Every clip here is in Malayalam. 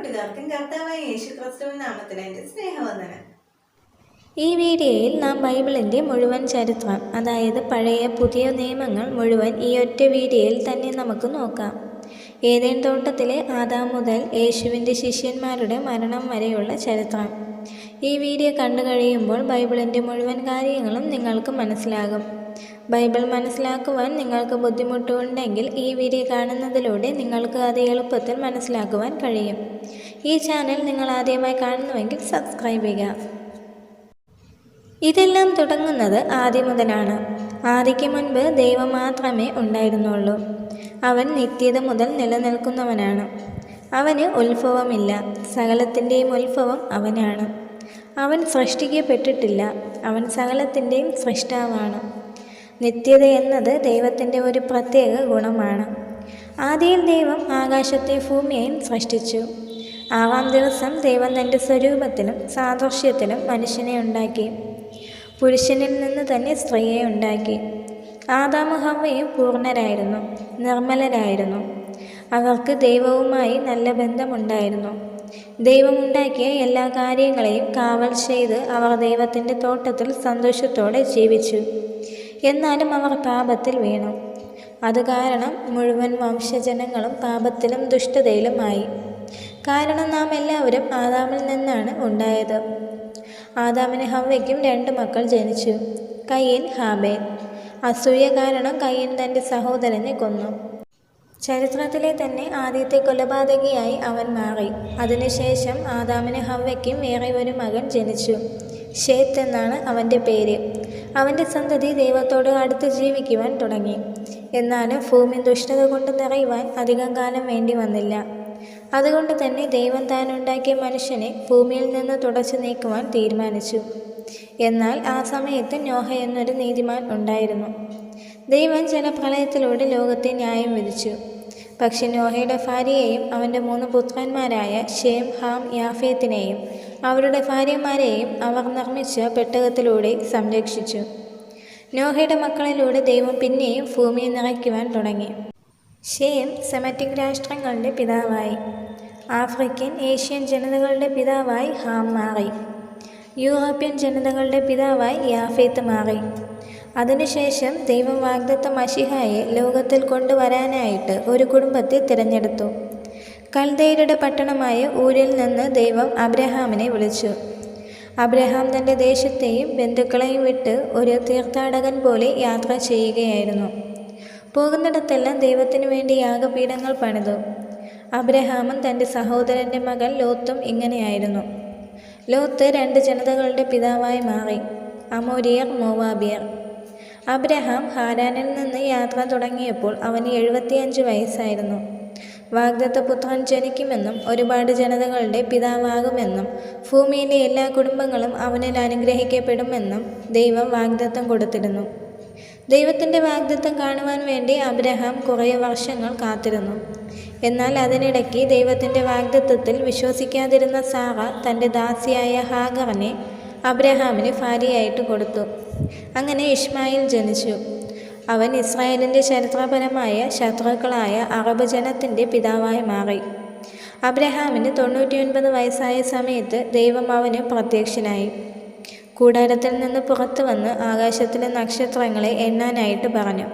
കൂട്ടുകാർക്കും കർത്താവായ യേശുക്രിസ്തുവിൻ നാമത്തിൽ എൻ്റെ സ്നേഹവന്ദനം. ഈ വീഡിയോയിൽ നാം ബൈബിളിൻ്റെ മുഴുവൻ ചരിത്രം, അതായത് പഴയ പുതിയ നിയമങ്ങൾ മുഴുവൻ ഈ ഒറ്റ വീഡിയോയിൽ തന്നെ നമുക്ക് നോക്കാം. ഏദൻ തോട്ടത്തിലെ ആദാം മുതൽ യേശുവിൻ്റെ ശിഷ്യന്മാരുടെ മരണം വരെയുള്ള ചരിത്രം. ഈ വീഡിയോ കണ്ടു കഴിയുമ്പോൾ ബൈബിളിൻ്റെ മുഴുവൻ കാര്യങ്ങളും നിങ്ങൾക്ക് മനസ്സിലാകും. ബൈബിൾ മനസ്സിലാക്കുവാൻ നിങ്ങൾക്ക് ബുദ്ധിമുട്ടുണ്ടെങ്കിൽ ഈ വീഡിയോ കാണുന്നതിലൂടെ നിങ്ങൾക്ക് അത് എളുപ്പത്തിൽ മനസ്സിലാക്കുവാൻ കഴിയും. ഈ ചാനൽ നിങ്ങൾ ആദ്യമായി കാണുന്നുവെങ്കിൽ സബ്സ്ക്രൈബ് ചെയ്യുക. ഇതെല്ലാം തുടങ്ങുന്നത് ആദ്യം മുതലാണ്. ആദിക്ക് മുൻപ് ദൈവം മാത്രമേ ഉണ്ടായിരുന്നുള്ളൂ. അവൻ നിത്യത മുതൽ നിലനിൽക്കുന്നവനാണ്. അവന് ഉത്ഭവമില്ല. സകലത്തിൻ്റെയും ഉത്ഭവം അവനാണ്. അവൻ സൃഷ്ടിക്കപ്പെട്ടിട്ടില്ല. അവൻ സകലത്തിൻ്റെയും സൃഷ്ടാവാണ്. നിത്യത എന്നത് ദൈവത്തിൻ്റെ ഒരു പ്രത്യേക ഗുണമാണ്. ആദിയിൽ ദൈവം ആകാശത്തെ ഭൂമിയെയും സൃഷ്ടിച്ചു. 6-ാം ദിവസം ദൈവം തൻ്റെ സ്വരൂപത്തിലും സാദൃശ്യത്തിലും മനുഷ്യനെ ഉണ്ടാക്കി. പുരുഷനിൽ നിന്ന് തന്നെ സ്ത്രീയെ ഉണ്ടാക്കി. ആദാമും ഹവ്വയും പൂർണ്ണരായിരുന്നു, നിർമ്മലരായിരുന്നു. അവർക്ക് ദൈവവുമായി നല്ല ബന്ധമുണ്ടായിരുന്നു. ദൈവമുണ്ടാക്കിയ എല്ലാ കാര്യങ്ങളെയും കാവൽ ചെയ്ത് അവർ ദൈവത്തിൻ്റെ തോട്ടത്തിൽ സന്തോഷത്തോടെ ജീവിച്ചു. എന്നാലും അവർ പാപത്തിൽ വീണു. അത് കാരണം മുഴുവൻ വംശജനങ്ങളും പാപത്തിലും ദുഷ്ടതയിലുമായി. കാരണം നാം എല്ലാവരും ആദാമിൽ നിന്നാണ് ഉണ്ടായത്. ആദാമിന് ഹവ്വയ്ക്കും 2 മക്കൾ ജനിച്ചു, കയീൻ, ഹാബേൽ. അസൂയ കാരണം കയീൻ തൻ്റെ സഹോദരനെ കൊന്നു. ചരിത്രത്തിലെ തന്നെ ആദ്യത്തെ കൊലപാതകിയായി അവൻ മാറി. അതിനുശേഷം ആദാമിന് ഹവ്വയ്ക്കും വേറെ ഒരു മകൻ ജനിച്ചു. ഷേത്ത് എന്നാണ് അവൻ്റെ പേര്. അവൻ്റെ സന്തതി ദൈവത്തോട് അടുത്ത് ജീവിക്കുവാൻ തുടങ്ങി. എന്നാലും ഭൂമി ദുഷ്ടത കൊണ്ട് നിറയുവാൻ അധികം കാലം വേണ്ടി വന്നില്ല. അതുകൊണ്ട് തന്നെ ദൈവം താൻ ഉണ്ടാക്കിയ മനുഷ്യനെ ഭൂമിയിൽ നിന്ന് തുടച്ചു നീക്കുവാൻ തീരുമാനിച്ചു. എന്നാൽ ആ സമയത്ത് നോഹ എന്നൊരു നീതിമാൻ ഉണ്ടായിരുന്നു. ദൈവം ജലപ്രളയത്തിലൂടെ ലോകത്തെ ന്യായം വിധിച്ചു. പക്ഷെ നോഹയുടെ ഭാര്യയെയും അവൻ്റെ 3 പുത്രന്മാരായ ഷേം, ഹാം, യാഫേത്തിനെയും അവരുടെ ഭാര്യമാരെയും അവർ നിർമ്മിച്ച പെട്ടകത്തിലൂടെ സംരക്ഷിച്ചു. നോഹയുടെ മക്കളിലൂടെ ദൈവം പിന്നെയും ഭൂമിയെ നിറയ്ക്കുവാൻ തുടങ്ങി. ഷേം സെമറ്റിക് രാഷ്ട്രങ്ങളുടെ പിതാവായി. ആഫ്രിക്കൻ, ഏഷ്യൻ ജനതകളുടെ പിതാവായി ഹാം മാറി. യൂറോപ്യൻ ജനതകളുടെ പിതാവായി യാഫേത്ത് മാറി. അതിനുശേഷം ദൈവം വാഗ്ദത്ത മശിഹായെ ലോകത്തിൽ കൊണ്ടുവരാനായിട്ട് ഒരു കുടുംബത്തെ തിരഞ്ഞെടുത്തു. കൽദയരുടെ പട്ടണമായ ഊരിൽ നിന്ന് ദൈവം അബ്രഹാമിനെ വിളിച്ചു. അബ്രഹാം തൻ്റെ ദേശത്തെയും ബന്ധുക്കളെയും വിട്ട് ഒരു തീർത്ഥാടകൻ പോലെ യാത്ര ചെയ്യുകയായിരുന്നു. പോകുന്നിടത്തെല്ലാം ദൈവത്തിനു വേണ്ടി യാഗപീഠങ്ങൾ പണിതു. അബ്രഹാമും തൻ്റെ സഹോദരൻ്റെ മകൻ ലോത്തും ഇങ്ങനെയായിരുന്നു. ലോത്ത് 2 ജനതകളുടെ പിതാവായി മാറി, അമോരിയർ, മോവാബിയർ. അബ്രഹാം ഹാരാനിൽ നിന്ന് യാത്ര തുടങ്ങിയപ്പോൾ അവന് 75 വയസ്സായിരുന്നു. വാഗ്ദത്ത പുത്രൻ ജനിക്കുമെന്നും ഒരുപാട് ജനതകളുടെ പിതാവാകുമെന്നും ഭൂമിയിലെ എല്ലാ കുടുംബങ്ങളും അവനിൽ അനുഗ്രഹിക്കപ്പെടുമെന്നും ദൈവം വാഗ്ദത്തം കൊടുത്തിരുന്നു. ദൈവത്തിൻ്റെ വാഗ്ദത്തം കാണുവാൻ വേണ്ടി അബ്രഹാം കുറേ വർഷങ്ങൾ കാത്തിരുന്നു. എന്നാൽ അതിനിടയ്ക്ക് ദൈവത്തിൻ്റെ വാഗ്ദത്തത്തിൽ വിശ്വസിക്കാതിരുന്ന സാറ തൻ്റെ ദാസിയായ ഹാഗറിനെ അബ്രഹാമിന് ഭാര്യയായിട്ട് കൊടുത്തു. അങ്ങനെ ഇഷ്മായിൽ ജനിച്ചു. അവൻ ഇസ്രായേലിൻ്റെ ചരിത്രപരമായ ശത്രുക്കളായ അറബ് ജനത്തിൻ്റെ പിതാവായി മാറി. അബ്രഹാമിന് 99 വയസ്സായ സമയത്ത് ദൈവം അവന് പ്രത്യക്ഷനായി. കൂടാരത്തിൽ നിന്ന് പുറത്തു വന്ന് ആകാശത്തിലെ നക്ഷത്രങ്ങളെ എണ്ണാനായിട്ട് പറഞ്ഞു.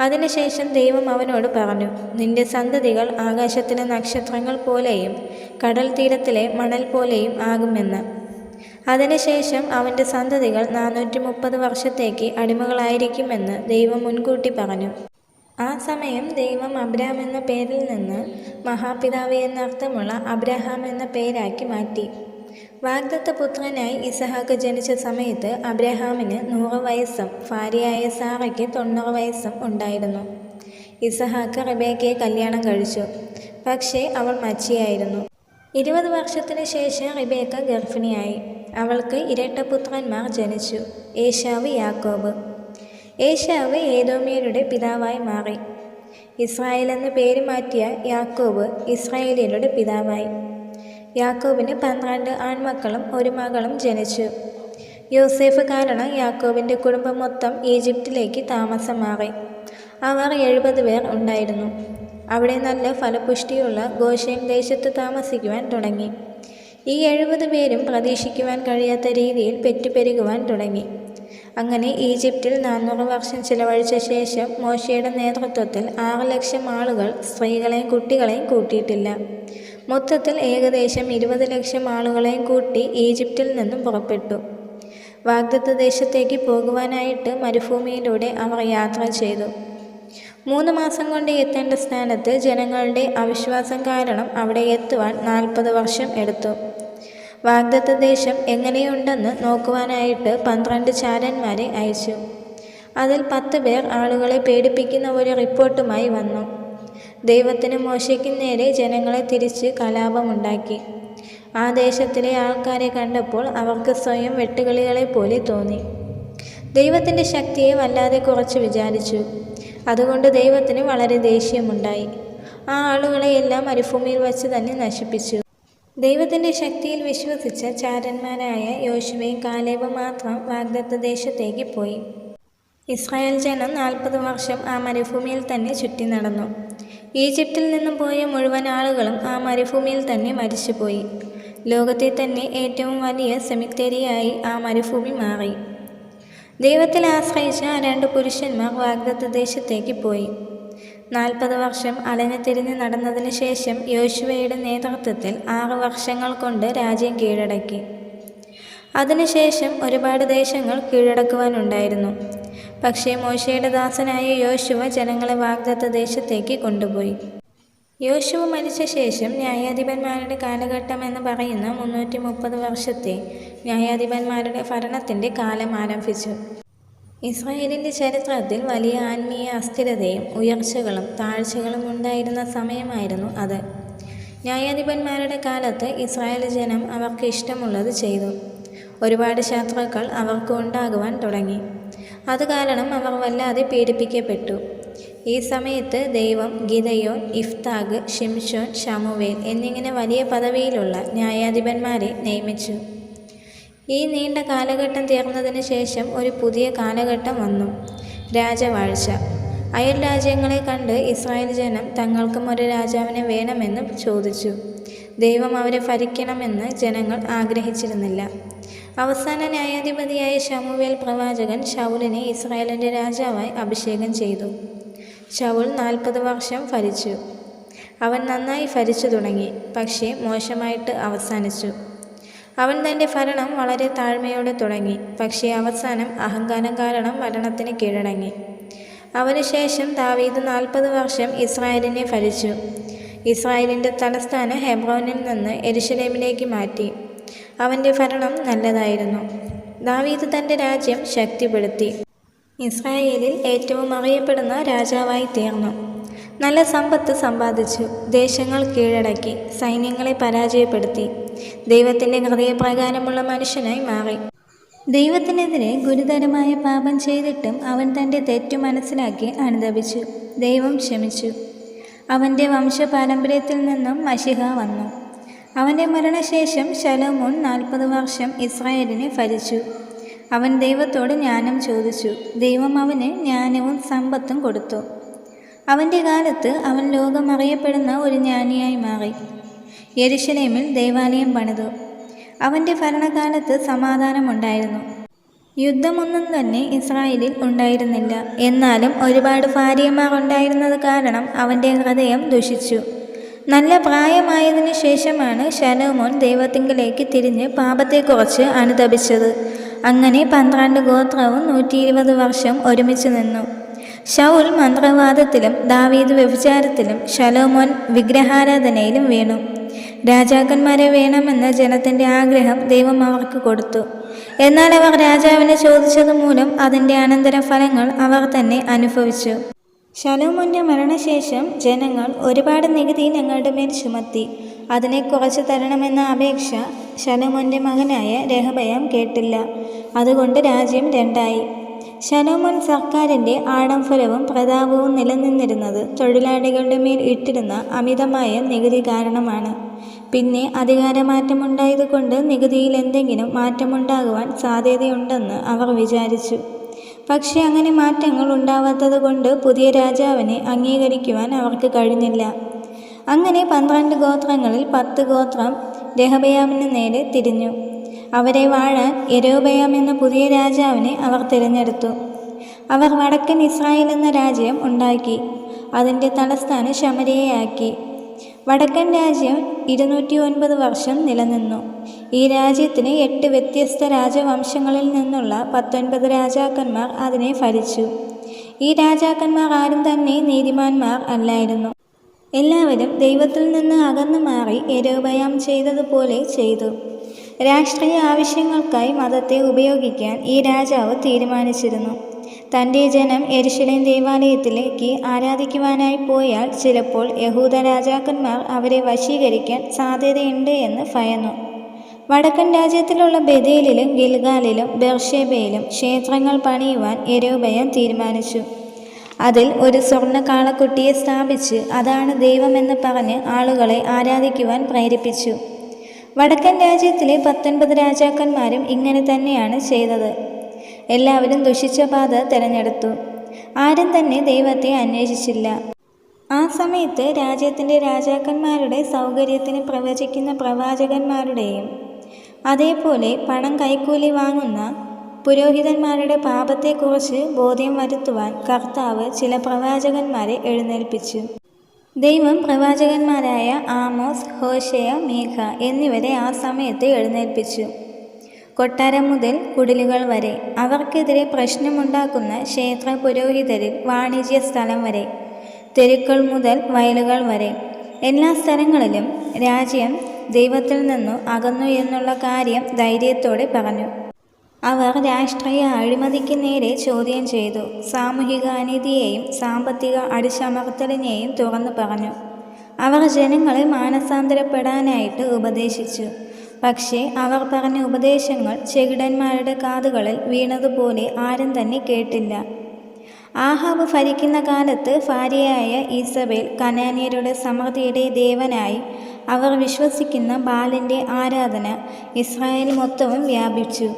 അതിനുശേഷം ദൈവം അവനോട് പറഞ്ഞു, നിന്റെ സന്തതികൾ ആകാശത്തിലെ നക്ഷത്രങ്ങൾ പോലെയും കടൽ തീരത്തിലെ മണൽ പോലെയും ആകുമെന്ന്. അതിനുശേഷം അവൻ്റെ സന്തതികൾ 430 വർഷത്തേക്ക് അടിമകളായിരിക്കുമെന്ന് ദൈവം മുൻകൂട്ടി പറഞ്ഞു. ആ സമയം ദൈവം അബ്രാം എന്ന പേരിൽ നിന്ന് മഹാപിതാവ് എന്നർത്ഥമുള്ള അബ്രഹാം എന്ന പേരാക്കി മാറ്റി. വാഗ്ദത്ത പുത്രനായി ഇസഹാക്ക് ജനിച്ച സമയത്ത് അബ്രഹാമിന് 100 വയസ്സും ഭാര്യയായ സാറയ്ക്ക് 90 വയസ്സും ഉണ്ടായിരുന്നു. ഇസഹാക്ക് റിബേക്കയെ കല്യാണം കഴിച്ചു. പക്ഷേ അവൾ മച്ചിയായിരുന്നു. 20 വർഷത്തിന് ശേഷം റിബേക്ക ഗർഭിണിയായി. അവൾക്ക് ഇരട്ടപുത്രന്മാർ ജനിച്ചു, ഏശാവ്, യാക്കോബ്. ഏശാവ് ഏദോമ്യരുടെ പിതാവായി മാറി. ഇസ്രായേൽ എന്ന പേര് മാറ്റിയ യാക്കോബ് ഇസ്രായേലിയരുടെ പിതാവായി. യാക്കോബിന് 12 ആൺമക്കളും 1 മകളും ജനിച്ചു. യോസേഫ് കാരണം യാക്കോബിൻ്റെ കുടുംബം മൊത്തം ഈജിപ്തിലേക്ക് താമസം മാറി. അവർ 70 പേർ ഉണ്ടായിരുന്നു. അവിടെ നല്ല ഫലപുഷ്ടിയുള്ള ഗോശേൻ ദേശത്ത് താമസിക്കുവാൻ തുടങ്ങി. ഈ 70 പേരും പ്രതീക്ഷിക്കുവാൻ കഴിയാത്ത രീതിയിൽ പെറ്റുപെരുകുവാൻ തുടങ്ങി. അങ്ങനെ ഈജിപ്തിൽ 400 വർഷം ചിലവഴിച്ച ശേഷം മോശയുടെ നേതൃത്വത്തിൽ 6 ലക്ഷം ആളുകൾ, സ്ത്രീകളെയും കുട്ടികളെയും കൂട്ടിയിട്ടില്ല. മൊത്തത്തിൽ ഏകദേശം 20 ലക്ഷം ആളുകളെയും കൂട്ടി ഈജിപ്തിൽ നിന്നും പുറപ്പെട്ടു. വാഗ്ദത്ത ദേശത്തേക്ക് പോകുവാനായിട്ട് മരുഭൂമിയിലൂടെ അവർ യാത്ര ചെയ്തു. 3 മാസം കൊണ്ട് എത്തേണ്ട സ്ഥാനത്ത് ജനങ്ങളുടെ അവിശ്വാസം കാരണം അവിടെ എത്തുവാൻ 40 വർഷം എടുത്തു. വാഗ്ദത്ത ദേശം എങ്ങനെയുണ്ടെന്ന് നോക്കുവാനായിട്ട് 12 ചാരന്മാരെ അയച്ചു. അതിൽ 10 പേർ ആളുകളെ പേടിപ്പിക്കുന്ന ഒരു റിപ്പോർട്ടുമായി വന്നു. ദൈവത്തിന് മോശയ്ക്ക് നേരെ ജനങ്ങളെ തിരിച്ച് കലാപമുണ്ടാക്കി. ആ ദേശത്തിലെ ആൾക്കാരെ കണ്ടപ്പോൾ അവർക്ക് സ്വയം വെട്ടുകിളികളെ പോലെ തോന്നി. ദൈവത്തിൻ്റെ ശക്തിയെ വല്ലാതെ കുറച്ച് വിചാരിച്ചു. അതുകൊണ്ട് ദൈവത്തിന് വളരെ ദേഷ്യമുണ്ടായി. ആ ആളുകളെയെല്ലാം മരുഭൂമിയിൽ വച്ച് തന്നെ നശിപ്പിച്ചു. ദൈവത്തിൻ്റെ ശക്തിയിൽ വിശ്വസിച്ച ചാരന്മാരായ യോശുവയും കാലേബും മാത്രം വാഗ്ദത്ത ദേശത്തേക്ക് പോയി. ഇസ്രായേൽ ജനം 40 വർഷം ആ മരുഭൂമിയിൽ തന്നെ ചുറ്റി നടന്നു. ഈജിപ്തിൽ നിന്നും പോയ മുഴുവൻ ആളുകളും ആ മരുഭൂമിയിൽ തന്നെ മരിച്ചുപോയി. ലോകത്തെ തന്നെ ഏറ്റവും വലിയ സെമിത്തേരിയായി ആ മരുഭൂമി മാറി. ദൈവത്തിൽ ആശ്രയിച്ച ആ 2 പുരുഷന്മാർ വാഗ്ദത്ത ദേശത്തേക്ക് പോയി. 40 വർഷം അലഞ്ഞുതിരിഞ്ഞ് നടന്നതിന് ശേഷം യോശുവയുടെ നേതൃത്വത്തിൽ 6 വർഷങ്ങൾ കൊണ്ട് രാജ്യം കീഴടക്കി. അതിനുശേഷം ഒരുപാട് ദേശങ്ങൾ കീഴടക്കുവാനുണ്ടായിരുന്നു. പക്ഷേ മോശയുടെ ദാസനായ യോശുവ ജനങ്ങളെ വാഗ്ദത്ത ദേശത്തേക്ക് കൊണ്ടുപോയി. യോശുവ മരിച്ച ശേഷം ന്യായാധിപന്മാരുടെ കാലഘട്ടം എന്ന് പറയുന്ന 330 വർഷത്തെ ന്യായാധിപന്മാരുടെ ഭരണത്തിൻ്റെ കാലം ആരംഭിച്ചു. ഇസ്രായേലിൻ്റെ ചരിത്രത്തിൽ വലിയ ആത്മീയ അസ്ഥിരതയും ഉയർച്ചകളും താഴ്ചകളും ഉണ്ടായിരുന്ന സമയമായിരുന്നു അത്. ന്യായാധിപന്മാരുടെ കാലത്ത് ഇസ്രായേൽ ജനം അവർക്ക് ഇഷ്ടമുള്ളത് ചെയ്തു. ഒരുപാട് ശത്രുക്കൾ അവർക്ക് ഉണ്ടാകുവാൻ തുടങ്ങി. അത് കാരണം അവർ വല്ലാതെ പീഡിപ്പിക്കപ്പെട്ടു. ഈ സമയത്ത് ദൈവം ഗിദെയോൻ, ഇഫ്താഗ്, ഷിംശോൻ, ശമൂവേൽ എന്നിങ്ങനെ വലിയ പദവിയിലുള്ള ന്യായാധിപന്മാരെ നിയമിച്ചു. ഈ നീണ്ട കാലഘട്ടം തീർന്നതിന് ശേഷം ഒരു പുതിയ കാലഘട്ടം വന്നു, രാജവാഴ്ച. അയൽ രാജ്യങ്ങളെ കണ്ട് ഇസ്രായേൽ ജനം തങ്ങൾക്കും ഒരു രാജാവിനെ വേണമെന്ന് ചോദിച്ചു. ദൈവം അവരെ ഭരിക്കണമെന്ന് ജനങ്ങൾ ആഗ്രഹിച്ചിരുന്നില്ല. അവസാന ന്യായാധിപതിയായ ശമൂവേൽ പ്രവാചകൻ ശൗലിനെ ഇസ്രായേലിൻ്റെ രാജാവായി അഭിഷേകം ചെയ്തു. ശൗൽ 40 വർഷം ഭരിച്ചു. അവൻ നന്നായി ഭരിച്ചു തുടങ്ങി, പക്ഷേ മോശമായിട്ട് അവസാനിച്ചു. അവൻ തൻ്റെ ഭരണം വളരെ താഴ്മയോടെ തുടങ്ങി, പക്ഷേ അവസാനം അഹങ്കാരം കാരണം മരണത്തിന് കീഴടങ്ങി. അവനുശേഷം ദാവീദ് 40 വർഷം ഇസ്രായേലിനെ ഭരിച്ചു. ഇസ്രായേലിൻ്റെ തലസ്ഥാനം ഹെബ്രോനിൽ നിന്ന് യെരുശലേമിലേക്ക് മാറ്റി. അവൻ്റെ ഭരണം നല്ലതായിരുന്നു. ദാവീദ് തൻ്റെ രാജ്യം ശക്തിപ്പെടുത്തി. ഇസ്രായേലിൽ ഏറ്റവും അറിയപ്പെടുന്ന രാജാവായി തീർന്നു. നല്ല സമ്പത്ത് സമ്പാദിച്ചു. ദേശങ്ങൾ കീഴടക്കി. സൈന്യങ്ങളെ പരാജയപ്പെടുത്തി. ദൈവത്തിൻ്റെ ഹൃദയപ്രകാരമുള്ള മനുഷ്യനായി മാറി. ദൈവത്തിനെതിരെ ഗുരുതരമായ പാപം ചെയ്തിട്ടും അവൻ തൻ്റെ തെറ്റു മനസ്സിലാക്കി അനുതപിച്ചു. ദൈവം ക്ഷമിച്ചു. അവൻ്റെ വംശപാരമ്പര്യത്തിൽ നിന്നും മശിഹ വന്നു. അവൻ്റെ മരണശേഷം ശലോമോൻ 40 വർഷം ഇസ്രായേലിനെ ഭരിച്ചു. അവൻ ദൈവത്തോട് ജ്ഞാനം ചോദിച്ചു. ദൈവം അവന് ജ്ഞാനവും സമ്പത്തും കൊടുത്തു. അവൻ്റെ കാലത്ത് അവൻ ലോകമറിയപ്പെടുന്ന ഒരു ജ്ഞാനിയായി മാറി. യെരുശലേമിൽ ദേവാലയം പണിതു. അവൻ്റെ ഭരണകാലത്ത് സമാധാനമുണ്ടായിരുന്നു. യുദ്ധമൊന്നും തന്നെ ഇസ്രായേലിൽ ഉണ്ടായിരുന്നില്ല. എന്നാലും ഒരുപാട് ഭാര്യമാർ ഉണ്ടായിരുന്നത് കാരണം അവൻ്റെ ഹൃദയം ദുഷിച്ചു. നല്ല പ്രായമായതിനു ശേഷമാണ് ശലോമോൻ ദൈവത്തിങ്കലേക്ക് തിരിഞ്ഞ് പാപത്തെക്കുറിച്ച് അനുതപിച്ചത്. അങ്ങനെ 12 ഗോത്രവും 120 വർഷം ഒരുമിച്ച് നിന്നു. ശൗൽ മന്ത്രവാദത്തിലും ദാവീദ് വ്യഭിചാരത്തിലും ശലോമോൻ വിഗ്രഹാരാധനയിലും വീണു. രാജാക്കന്മാരെ വേണമെന്ന ജനത്തിൻ്റെ ആഗ്രഹം ദൈവം അവർക്ക് കൊടുത്തു. എന്നാൽ അവർ രാജാവിനെ ചോദിച്ചതുമൂലം അതിൻ്റെ അനന്തരഫലങ്ങൾ അവർ തന്നെ അനുഭവിച്ചു. ശലോമോൻ്റെ മരണശേഷം ജനങ്ങൾ ഒരുപാട് നികുതി ഞങ്ങളുടെ മേൽ ചുമത്തി. അതിനെ കുറച്ച് തരണമെന്ന അപേക്ഷ ശലോമോൻ്റെ മകനായ രെഹബയാം കേട്ടില്ല. അതുകൊണ്ട് രാജ്യം 2ആയി. ശലോമോൻ സർക്കാരിൻ്റെ ആഡംബരവും പ്രതാപവും നിലനിന്നിരുന്നത് തൊഴിലാളികളുടെ മേൽ ഇട്ടിരുന്ന അമിതമായ നികുതി കാരണമാണ്. പിന്നെ അധികാരമാറ്റമുണ്ടായതുകൊണ്ട് നികുതിയിൽ എന്തെങ്കിലും മാറ്റമുണ്ടാകുവാൻ സാധ്യതയുണ്ടെന്ന് അവർ വിചാരിച്ചു. പക്ഷേ അങ്ങനെ മാറ്റങ്ങൾ ഉണ്ടാവാത്തത് കൊണ്ട് പുതിയ രാജാവിനെ അംഗീകരിക്കുവാൻ അവർക്ക് കഴിഞ്ഞില്ല. അങ്ങനെ 12 ഗോത്രങ്ങളിൽ 10 ഗോത്രം രെഹബയാമിന് നേരെ തിരിഞ്ഞു. അവരെ വാഴാൻ യൊരോബയാം എന്ന പുതിയ രാജാവിനെ അവർ തിരഞ്ഞെടുത്തു. അവർ വടക്കൻ ഇസ്രായേൽ എന്ന രാജ്യം ഉണ്ടാക്കി. അതിൻ്റെ തലസ്ഥാനം ശമര്യയാക്കി. വടക്കൻ രാജ്യം 209 വർഷം നിലനിന്നു. ഈ രാജ്യത്തിന് 8 വ്യത്യസ്ത രാജവംശങ്ങളിൽ നിന്നുള്ള 19 രാജാക്കന്മാർ അതിനെ ഭരിച്ചു. ഈ രാജാക്കന്മാർ ആരും തന്നെ നീതിമാന്മാർ അല്ലായിരുന്നു. എല്ലാവരും ദൈവത്തിൽ നിന്ന് അകന്നു മാറി യൊരോബയാം ചെയ്തതുപോലെ ചെയ്തു. രാഷ്ട്രീയ ആവശ്യങ്ങൾക്കായി മതത്തെ ഉപയോഗിക്കാൻ ഈ രാജാവ് തീരുമാനിച്ചിരുന്നു. തൻ്റെ ജനം യെരുശലേം ദേവാലയത്തിലേക്ക് ആരാധിക്കുവാനായി പോയാൽ ചിലപ്പോൾ യഹൂദ രാജാക്കന്മാർ അവരെ വശീകരിക്കാൻ സാധ്യതയുണ്ട് എന്ന് ഭയന്നു. വടക്കൻ രാജ്യത്തിലുള്ള ബേഥേലിലും ഗിൽഗാലിലും ബെർശേബയിലും ക്ഷേത്രങ്ങൾ പണിയുവാൻ യൊരോബയാം തീരുമാനിച്ചു. അതിൽ ഒരു സ്വർണ്ണ കാളക്കുട്ടിയെ സ്ഥാപിച്ച് അതാണ് ദൈവമെന്ന് പറഞ്ഞ് ആളുകളെ ആരാധിക്കുവാൻ പ്രേരിപ്പിച്ചു. വടക്കൻ രാജ്യത്തിലെ 19 രാജാക്കന്മാരും ഇങ്ങനെ തന്നെയാണ് ചെയ്തത്. എല്ലാവരും ദുഷിച്ച പാത തിരഞ്ഞെടുത്തു. ആരും തന്നെ ദൈവത്തെ അന്വേഷിച്ചില്ല. ആ സമയത്ത് രാജ്യത്തിൻ്റെ രാജാക്കന്മാരുടെ സൗകര്യത്തിന് പ്രവചിക്കുന്ന പ്രവാചകന്മാരുടെയും അതേപോലെ പണം കൈക്കൂലി വാങ്ങുന്ന പുരോഹിതന്മാരുടെ പാപത്തെക്കുറിച്ച് ബോധ്യം വരുത്തുവാൻ കർത്താവ് ചില പ്രവാചകന്മാരെ എഴുന്നേൽപ്പിച്ചു. ദൈവം പ്രവാചകന്മാരായ ആമോസ്, ഹോശേയ, മീഖ എന്നിവരെ ആ സമയത്ത് എഴുന്നേൽപ്പിച്ചു. കൊട്ടാരം മുതൽ കുടിലുകൾ വരെ, അവർക്കെതിരെ പ്രശ്നമുണ്ടാക്കുന്ന ക്ഷേത്ര പുരോഹിതരിൽ വാണിജ്യ സ്ഥലം വരെ, തെരുക്കൾ മുതൽ വയലുകൾ വരെ, എല്ലാ സ്ഥലങ്ങളിലും രാജ്യം ദൈവത്തിൽ നിന്നു അകന്നു എന്നുള്ള കാര്യം ധൈര്യത്തോടെ പറഞ്ഞു. അവർ രാഷ്ട്രീയ അഴിമതിക്ക് നേരെ ചോദ്യം ചെയ്തു. സാമൂഹിക അനീതിയെയും സാമ്പത്തിക അടിച്ചമർത്തലിനെയും തുറന്നു പറഞ്ഞു. അവർ ജനങ്ങളെ മാനസാന്തരപ്പെടാനായിട്ട് ഉപദേശിച്ചു. പക്ഷേ അവർ പറഞ്ഞ ഉപദേശങ്ങൾ ചെകിടന്മാരുടെ കാതുകളിൽ വീണതുപോലെ ആരും തന്നെ കേട്ടില്ല. ആഹാബ് ഭരിക്കുന്ന കാലത്ത് ഭാര്യയായ ഈസബേൽ കനാന്യരുടെ സമൃദ്ധിയുടെ ദേവനായി അവർ വിശ്വസിക്കുന്ന ബാലിൻ്റെ ആരാധന ഇസ്രായേൽ മൊത്തവും വ്യാപിച്ചു.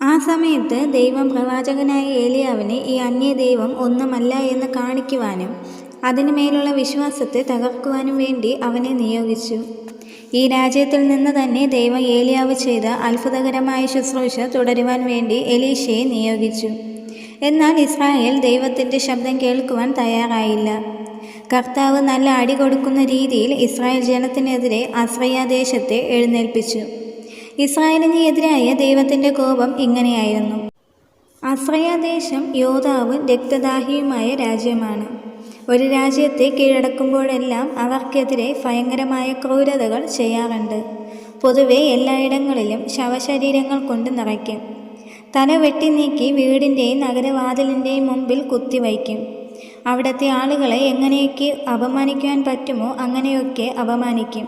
ആ സമയത്ത് ദൈവം പ്രവാചകനായ ഏലിയാവിനെ ഈ അന്യദൈവം ഒന്നുമല്ല എന്ന് കാണിക്കുവാനും അതിനുമേലുള്ള വിശ്വാസത്തെ തകർക്കുവാനും വേണ്ടി അവനെ നിയോഗിച്ചു. ഈ രാജ്യത്തിൽ നിന്ന് തന്നെ ദൈവം ഏലിയാവ് ചെയ്ത അത്ഭുതകരമായ ശുശ്രൂഷ തുടരുവാൻ വേണ്ടി എലീശയെ നിയോഗിച്ചു. എന്നാൽ ഇസ്രായേൽ ദൈവത്തിൻ്റെ ശബ്ദം കേൾക്കുവാൻ തയ്യാറായില്ല. കർത്താവ് നല്ല അടി കൊടുക്കുന്ന രീതിയിൽ ഇസ്രായേൽ ജനത്തിനെതിരെ അസ്രയ ദേശത്തെ എഴുന്നേൽപ്പിച്ചു. ഇസ്രായേലിന് എതിരായ ദൈവത്തിൻ്റെ കോപം ഇങ്ങനെയായിരുന്നു. അസ്രയ ദേശം യോദ്ധാവും രക്തദാഹിയുമായ രാജ്യമാണ്. ഒരു രാജ്യത്തെ കീഴടക്കുമ്പോഴെല്ലാം അവർക്കെതിരെ ഭയങ്കരമായ ക്രൂരതകൾ ചെയ്യാറുണ്ട്. പൊതുവെ എല്ലായിടങ്ങളിലും ശവശരീരങ്ങൾ കൊണ്ട് നിറയ്ക്കും. തല വെട്ടി നീക്കി വീടിൻ്റെയും നഗരവാതിലിൻ്റെയും മുമ്പിൽ കുത്തിവയ്ക്കും. അവിടുത്തെ ആളുകളെ എങ്ങനെയൊക്കെ അപമാനിക്കുവാൻ പറ്റുമോ അങ്ങനെയൊക്കെ അപമാനിക്കും.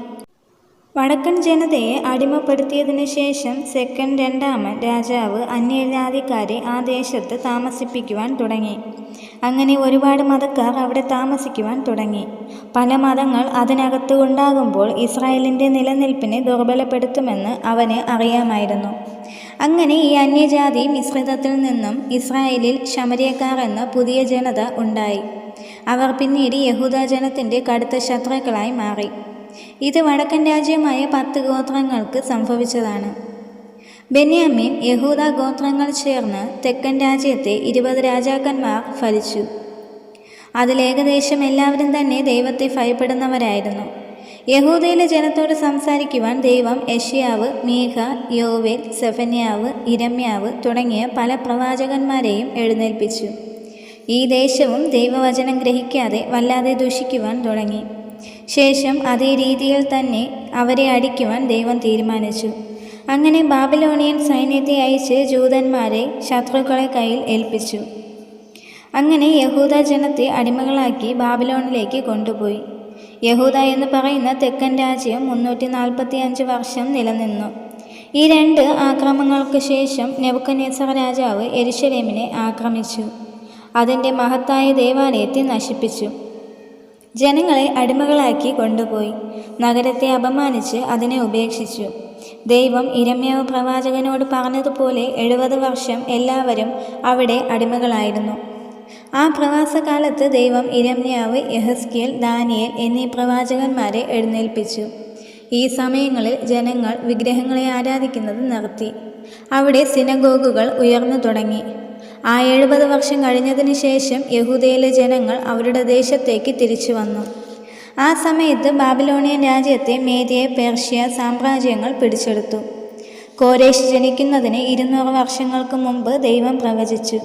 വടക്കൻ ജനതയെ അടിമപ്പെടുത്തിയതിനു ശേഷം രണ്ടാമൻ രാജാവ് അന്യജാതിക്കാരെ ആ ദേശത്ത് താമസിപ്പിക്കുവാൻ തുടങ്ങി. അങ്ങനെ ഒരുപാട് മതക്കാർ അവിടെ താമസിക്കുവാൻ തുടങ്ങി. പല മതങ്ങൾ അതിനകത്ത് ഉണ്ടാകുമ്പോൾ ഇസ്രായേലിൻ്റെ നിലനിൽപ്പിനെ ദുർബലപ്പെടുത്തുമെന്ന് അവന് അറിയാമായിരുന്നു. അങ്ങനെ ഈ അന്യജാതി മിശ്രിതത്തിൽ നിന്നും ഇസ്രായേലിൽ ശമര്യക്കാർ എന്ന പുതിയ ജനത ഉണ്ടായി. അവർ പിന്നീട് യഹൂദ ജനത്തിൻ്റെ കടുത്ത ശത്രുക്കളായി മാറി. ഇത് വടക്കൻ രാജ്യമായ 10 ഗോത്രങ്ങൾക്ക് സംഭവിച്ചതാണ്. ബെന്യാമീൻ, യഹൂദ ഗോത്രങ്ങൾ ചേർന്ന് തെക്കൻ രാജ്യത്തെ 20 രാജാക്കന്മാർ ഭരിച്ചു. അതിലേകദേശം എല്ലാവരും തന്നെ ദൈവത്തെ ഭയപ്പെടുന്നവരായിരുന്നു. യഹൂദയിലെ ജനത്തോട് സംസാരിക്കുവാൻ ദൈവം യെശയ്യാവ്, മീഖ, യോവേൽ, സെഫന്യാവ്, ഇരമ്യാവ് തുടങ്ങിയ പല പ്രവാചകന്മാരെയും എഴുന്നേൽപ്പിച്ചു. ഈ ദേശവും ദൈവവചനം ഗ്രഹിക്കാതെ വല്ലാതെ ദുഷിക്കുവാൻ തുടങ്ങി. ശേഷം അതേ രീതിയിൽ തന്നെ അവരെ അടിക്കുവാൻ ദൈവം തീരുമാനിച്ചു. അങ്ങനെ ബാബിലോണിയൻ സൈന്യത്തെ അയച്ച് ജൂതന്മാരെ ശത്രുക്കളെ കയ്യിൽ ഏൽപ്പിച്ചു. അങ്ങനെ യഹൂദ ജനത്തെ അടിമകളാക്കി ബാബിലോണിലേക്ക് കൊണ്ടുപോയി. യഹൂദ എന്ന് പറയുന്ന തെക്കൻ രാജ്യം 345 വർഷം നിലനിന്നു. ഈ 2 ആക്രമണങ്ങൾക്ക് ശേഷം നെബൂഖദ്നേസർ രാജാവ് യെരുശലേമിനെ ആക്രമിച്ചു. അതിൻ്റെ മഹത്തായ ദേവാലയത്തെ നശിപ്പിച്ചു. ജനങ്ങളെ അടിമകളാക്കി കൊണ്ടുപോയി. നഗരത്തെ അപമാനിച്ച് അതിനെ ഉപേക്ഷിച്ചു. ദൈവം ഇരമ്യാവ് പ്രവാചകനോട് പറഞ്ഞതുപോലെ 70 വർഷം എല്ലാവരും അവിടെ അടിമകളായിരുന്നു. ആ പ്രവാസകാലത്ത് ദൈവം ഇരമ്യാവ്, യെഹെസ്കേൽ, ദാനിയേൽ എന്നീ പ്രവാചകന്മാരെ എഴുന്നേൽപ്പിച്ചു. ഈ സമയങ്ങളിൽ ജനങ്ങൾ വിഗ്രഹങ്ങളെ ആരാധിക്കുന്നത് നിർത്തി. അവിടെ സിനഗോഗുകൾ ഉയർന്നു തുടങ്ങി. ആ 70 വർഷം കഴിഞ്ഞതിന് ശേഷം യഹൂദയിലെ ജനങ്ങൾ അവരുടെ ദേശത്തേക്ക് തിരിച്ചു വന്നു. ആ സമയത്ത് ബാബിലോണിയൻ രാജ്യത്തെ മേദ്യ, പേർഷ്യ സാമ്രാജ്യങ്ങൾ പിടിച്ചെടുത്തു. കോരേശ് ജനിക്കുന്നതിന് 200 വർഷങ്ങൾക്ക് മുമ്പ് ദൈവം പ്രവചിച്ചു.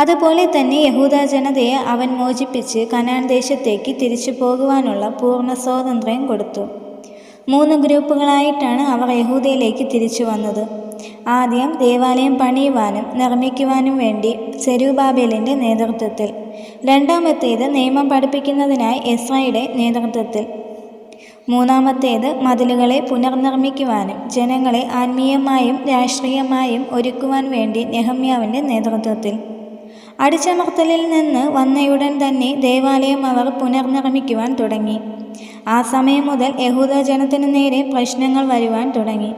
അതുപോലെ തന്നെ യഹൂദ ജനതയെ അവൻ മോചിപ്പിച്ച് കനാൻ ദേശത്തേക്ക് തിരിച്ചു പോകുവാനുള്ള പൂർണ്ണ സ്വാതന്ത്ര്യം കൊടുത്തു. 3 ഗ്രൂപ്പുകളായിട്ടാണ് അവർ യഹൂദയിലേക്ക് തിരിച്ചു വന്നത്. ആദ്യം ദേവാലയം പണിയുവാനും നിർമ്മിക്കുവാനും വേണ്ടി സെരുബാബേലിൻ്റെ നേതൃത്വത്തിൽ, രണ്ടാമത്തേത് നിയമം പഠിപ്പിക്കുന്നതിനായി എസ്രയുടെ നേതൃത്വത്തിൽ, മൂന്നാമത്തേത് മതിലുകളെ പുനർനിർമ്മിക്കുവാനും ജനങ്ങളെ ആത്മീയമായും രാഷ്ട്രീയമായും ഒരുക്കുവാൻ വേണ്ടി നെഹമ്യാവിൻ്റെ നേതൃത്വത്തിൽ. അടിച്ചമർത്തലിൽ നിന്ന് വന്നയുടൻ തന്നെ ദേവാലയം അവർ പുനർനിർമ്മിക്കുവാൻ തുടങ്ങി. ആ സമയം മുതൽ യഹൂദ ജനത്തിനു നേരെ പ്രശ്നങ്ങൾ വരുവാൻ തുടങ്ങി.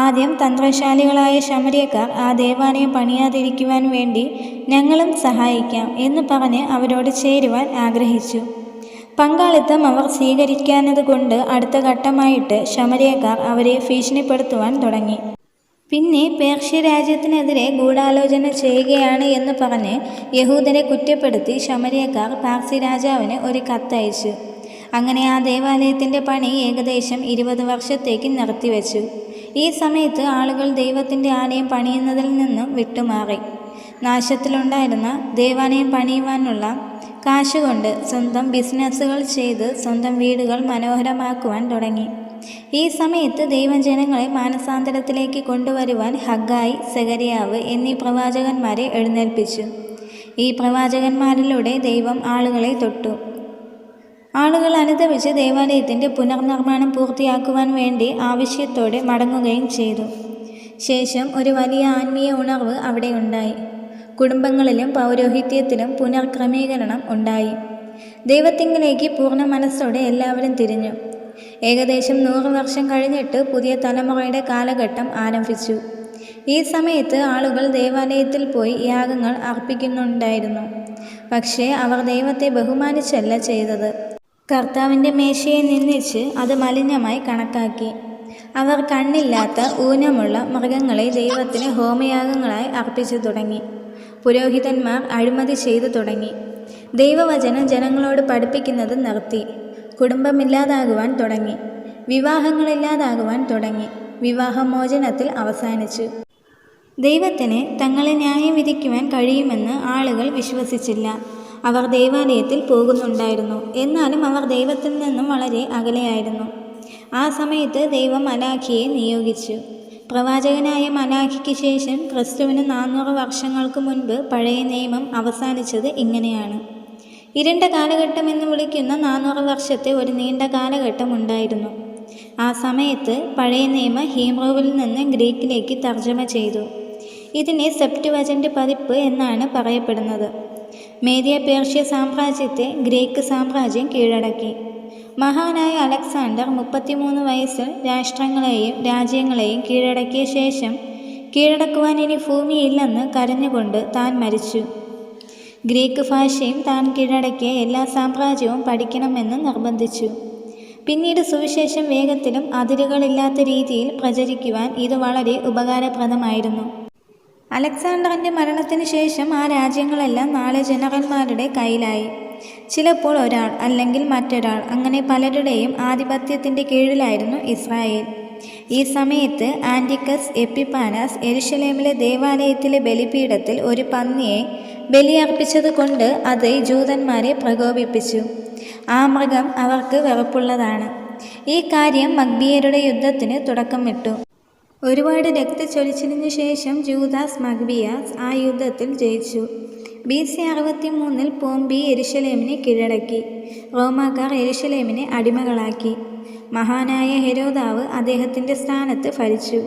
ആദ്യം തന്ത്രശാലികളായ ശമര്യക്കാർ ആ ദേവാലയം പണിയാതിരിക്കുവാൻ വേണ്ടി ഞങ്ങളും സഹായിക്കാം എന്ന് പറഞ്ഞ് അവരോട് ചേരുവാൻ ആഗ്രഹിച്ചു. പങ്കാളിത്തം അവർ സ്വീകരിക്കാഞ്ഞത് കൊണ്ട് അടുത്ത ഘട്ടമായിട്ട് ശമര്യക്കാർ അവരെ ഭീഷണിപ്പെടുത്തുവാൻ തുടങ്ങി. പിന്നെ പേർഷ്യ രാജ്യത്തിനെതിരെ ഗൂഢാലോചന ചെയ്യുകയാണ് എന്ന് പറഞ്ഞ് യഹൂദരെ കുറ്റപ്പെടുത്തി ശമര്യക്കാർ പാർസി രാജാവിന് ഒരു കത്തയച്ചു. അങ്ങനെ ആ ദേവാലയത്തിൻ്റെ പണി ഏകദേശം 20 വർഷത്തേക്ക് നിർത്തിവെച്ചു. ഈ സമയത്ത് ആളുകൾ ദൈവത്തിൻ്റെ ആലയം പണിയുന്നതിൽ നിന്നും വിട്ടുമാറി. നാശത്തിലുണ്ടായിരുന്ന ദേവാലയം പണിയുവാനുള്ള കാശുകൊണ്ട് സ്വന്തം ബിസിനസ്സുകൾ ചെയ്ത് സ്വന്തം വീടുകൾ മനോഹരമാക്കുവാൻ തുടങ്ങി. ഈ സമയത്ത് ദൈവം ജനങ്ങളെ മാനസാന്തരത്തിലേക്ക് കൊണ്ടുവരുവാൻ ഹഗ്ഗായി, സെഖര്യാവ് എന്നീ പ്രവാചകന്മാരെ എഴുന്നേൽപ്പിച്ചു. ഈ പ്രവാചകന്മാരിലൂടെ ദൈവം ആളുകളെ തൊട്ടു. ആളുകൾ അനുദപിച്ച് ദേവാലയത്തിൻ്റെ പുനർനിർമ്മാണം പൂർത്തിയാക്കുവാൻ വേണ്ടി ആവശ്യത്തോടെ മടങ്ങുകയും ചെയ്തു. ശേഷം ഒരു വലിയ ആത്മീയ ഉണർവ് അവിടെ ഉണ്ടായി. കുടുംബങ്ങളിലും പൗരോഹിത്യത്തിലും പുനർക്രമീകരണം ഉണ്ടായി. ദൈവത്തിങ്കിലേക്ക് പൂർണ്ണ മനസ്സോടെ എല്ലാവരും തിരിഞ്ഞു. ഏകദേശം 100 വർഷം കഴിഞ്ഞിട്ട് പുതിയ തലമുറയുടെ കാലഘട്ടം ആരംഭിച്ചു. ഈ സമയത്ത് ആളുകൾ ദേവാലയത്തിൽ പോയി യാഗങ്ങൾ അർപ്പിക്കുന്നുണ്ടായിരുന്നു. പക്ഷേ അവർ ദൈവത്തെ ബഹുമാനിച്ചല്ല ചെയ്തത്. കർത്താവിൻ്റെ മേശയെ നിന്ദിച്ച് അത് മലിനമായി കണക്കാക്കി. അവർ കണ്ണില്ലാത്ത ഊനമുള്ള മൃഗങ്ങളെ ദൈവത്തിന് ഹോമയാഗങ്ങളായി അർപ്പിച്ചു തുടങ്ങി. പുരോഹിതന്മാർ അഴിമതി ചെയ്തു തുടങ്ങി. ദൈവവചനം ജനങ്ങളോട് പഠിപ്പിക്കുന്നത് നിർത്തി. കുടുംബമില്ലാതാകുവാൻ തുടങ്ങി. വിവാഹങ്ങളില്ലാതാകുവാൻ തുടങ്ങി. വിവാഹമോചനത്തിൽ അവസാനിച്ചു. ദൈവത്തിന് തങ്ങളെ ന്യായം വിധിക്കുവാൻ കഴിയുമെന്ന് ആളുകൾ വിശ്വസിച്ചില്ല. അവർ ദേവാലയത്തിൽ പോകുന്നുണ്ടായിരുന്നു, എന്നാലും അവർ ദൈവത്തിൽ നിന്നും വളരെ അകലെയായിരുന്നു. ആ സമയത്ത് ദൈവം മലാഖിയെ നിയോഗിച്ചു. പ്രവാചകനായ മലാഖിക്ക് ശേഷം ക്രിസ്തുവിന് 400 വർഷങ്ങൾക്ക് മുൻപ് പഴയ നിയമം അവസാനിച്ചത് ഇങ്ങനെയാണ്. ഇരുണ്ട കാലഘട്ടം എന്ന് വിളിക്കുന്ന 400 വർഷത്തെ ഒരു നീണ്ട കാലഘട്ടം ഉണ്ടായിരുന്നു. ആ സമയത്ത് പഴയ നിയമം ഹീബ്രുവിൽ നിന്ന് ഗ്രീക്കിലേക്ക് തർജ്ജമ ചെയ്തു. ഇതിനെ സെപ്റ്റുവജൻ്റ് പതിപ്പ് എന്നാണ് പറയപ്പെടുന്നത്. മേദ്യ പേർഷ്യ സാമ്രാജ്യത്തെ ഗ്രീക്ക് സാമ്രാജ്യം കീഴടക്കി. മഹാനായ അലക്സാണ്ടർ 33 വയസ്സിൽ രാഷ്ട്രങ്ങളെയും രാജ്യങ്ങളെയും കീഴടക്കിയ ശേഷം കീഴടക്കുവാൻ ഇനി ഭൂമിയില്ലെന്ന് കരഞ്ഞുകൊണ്ട് താൻ മരിച്ചു. ഗ്രീക്ക് ഭാഷയും താൻ കീഴടക്കിയ എല്ലാ സാമ്രാജ്യവും പഠിക്കണമെന്ന് നിർബന്ധിച്ചു. പിന്നീട് സുവിശേഷം വേഗത്തിലും അതിരുകളില്ലാത്ത രീതിയിൽ പ്രചരിക്കുവാൻ ഇത് വളരെ ഉപകാരപ്രദമായിരുന്നു. അലക്സാണ്ടറിൻ്റെ മരണത്തിന് ശേഷം ആ രാജ്യങ്ങളെല്ലാം 4 ജനറൽമാരുടെ കയ്യിലായി. ചിലപ്പോൾ ഒരാൾ അല്ലെങ്കിൽ മറ്റൊരാൾ, അങ്ങനെ പലരുടെയും ആധിപത്യത്തിൻ്റെ കീഴിലായിരുന്നു ഇസ്രായേൽ. ഈ സമയത്ത് ആൻറ്റിക്കസ് എപ്പിഫാനസ് യെരുശലേമിലെ ദേവാലയത്തിലെ ബലിപീഠത്തിൽ ഒരു പന്നിയെ ബലിയർപ്പിച്ചതുകൊണ്ട് അത് ജൂതന്മാരെ പ്രകോപിപ്പിച്ചു. ആ മൃഗം അവർക്ക് വെറുപ്പുള്ളതാണ്. ഈ കാര്യം മഗ്ബിയരുടെ യുദ്ധത്തിന് തുടക്കമിട്ടു. ഒരുപാട് രക്തച്ചൊരിച്ചിലിനു ശേഷം ജൂദാസ് മഗ്ബിയാസ് ആ യുദ്ധത്തിൽ ജയിച്ചു. BC 63 പോംബി യെരുശലേമിനെ കീഴടക്കി. റോമാക്കാർ യെരുശലേമിനെ അടിമകളാക്കി. മഹാനായ ഹെരോദാവ് അദ്ദേഹത്തിൻ്റെ സ്ഥാനത്ത് ഭരിച്ചു.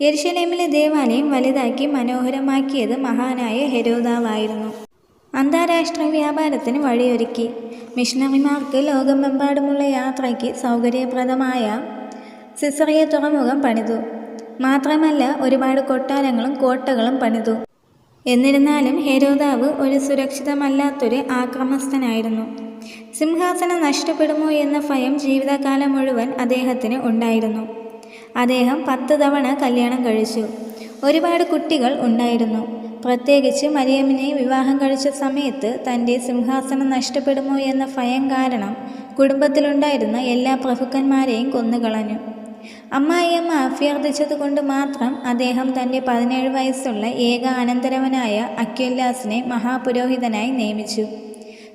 യെരുശലേമിലെ ദേവാലയം വലുതാക്കി മനോഹരമാക്കിയത് മഹാനായ ഹെരോദാവായിരുന്നു. അന്താരാഷ്ട്ര വ്യാപാരത്തിന് വഴിയൊരുക്കി. മിഷണറിമാർക്ക് ലോകമെമ്പാടുമുള്ള യാത്രയ്ക്ക് സൗകര്യപ്രദമായ സിസറിയ തുറമുഖം പണിതു. മാത്രമല്ല ഒരുപാട് കൊട്ടാരങ്ങളും കോട്ടകളും പണിതു. എന്നിരുന്നാലും ഹെരോദാവ് ഒരു സുരക്ഷിതമല്ലാത്തൊരു ആക്രമസ്ഥനായിരുന്നു. സിംഹാസനം നഷ്ടപ്പെടുമോ എന്ന ഭയം ജീവിതകാലം മുഴുവൻ അദ്ദേഹത്തിന് ഉണ്ടായിരുന്നു. അദ്ദേഹം 10 തവണ കല്യാണം കഴിച്ചു. ഒരുപാട് കുട്ടികൾ ഉണ്ടായിരുന്നു. പ്രത്യേകിച്ച് മറിയമിനെ വിവാഹം കഴിച്ച സമയത്ത് തൻ്റെ സിംഹാസനം നഷ്ടപ്പെടുമോ എന്ന ഭയം കാരണം കുടുംബത്തിലുണ്ടായിരുന്ന എല്ലാ പ്രഭുക്കന്മാരെയും കൊന്നുകളഞ്ഞു. അമ്മായിയമ്മ അഭ്യർത്ഥിച്ചതുകൊണ്ട് മാത്രം അദ്ദേഹം തൻ്റെ 17 വയസ്സുള്ള ഏക അനന്തരവനായ അക്വിലാസിനെ മഹാപുരോഹിതനായി നിയമിച്ചു.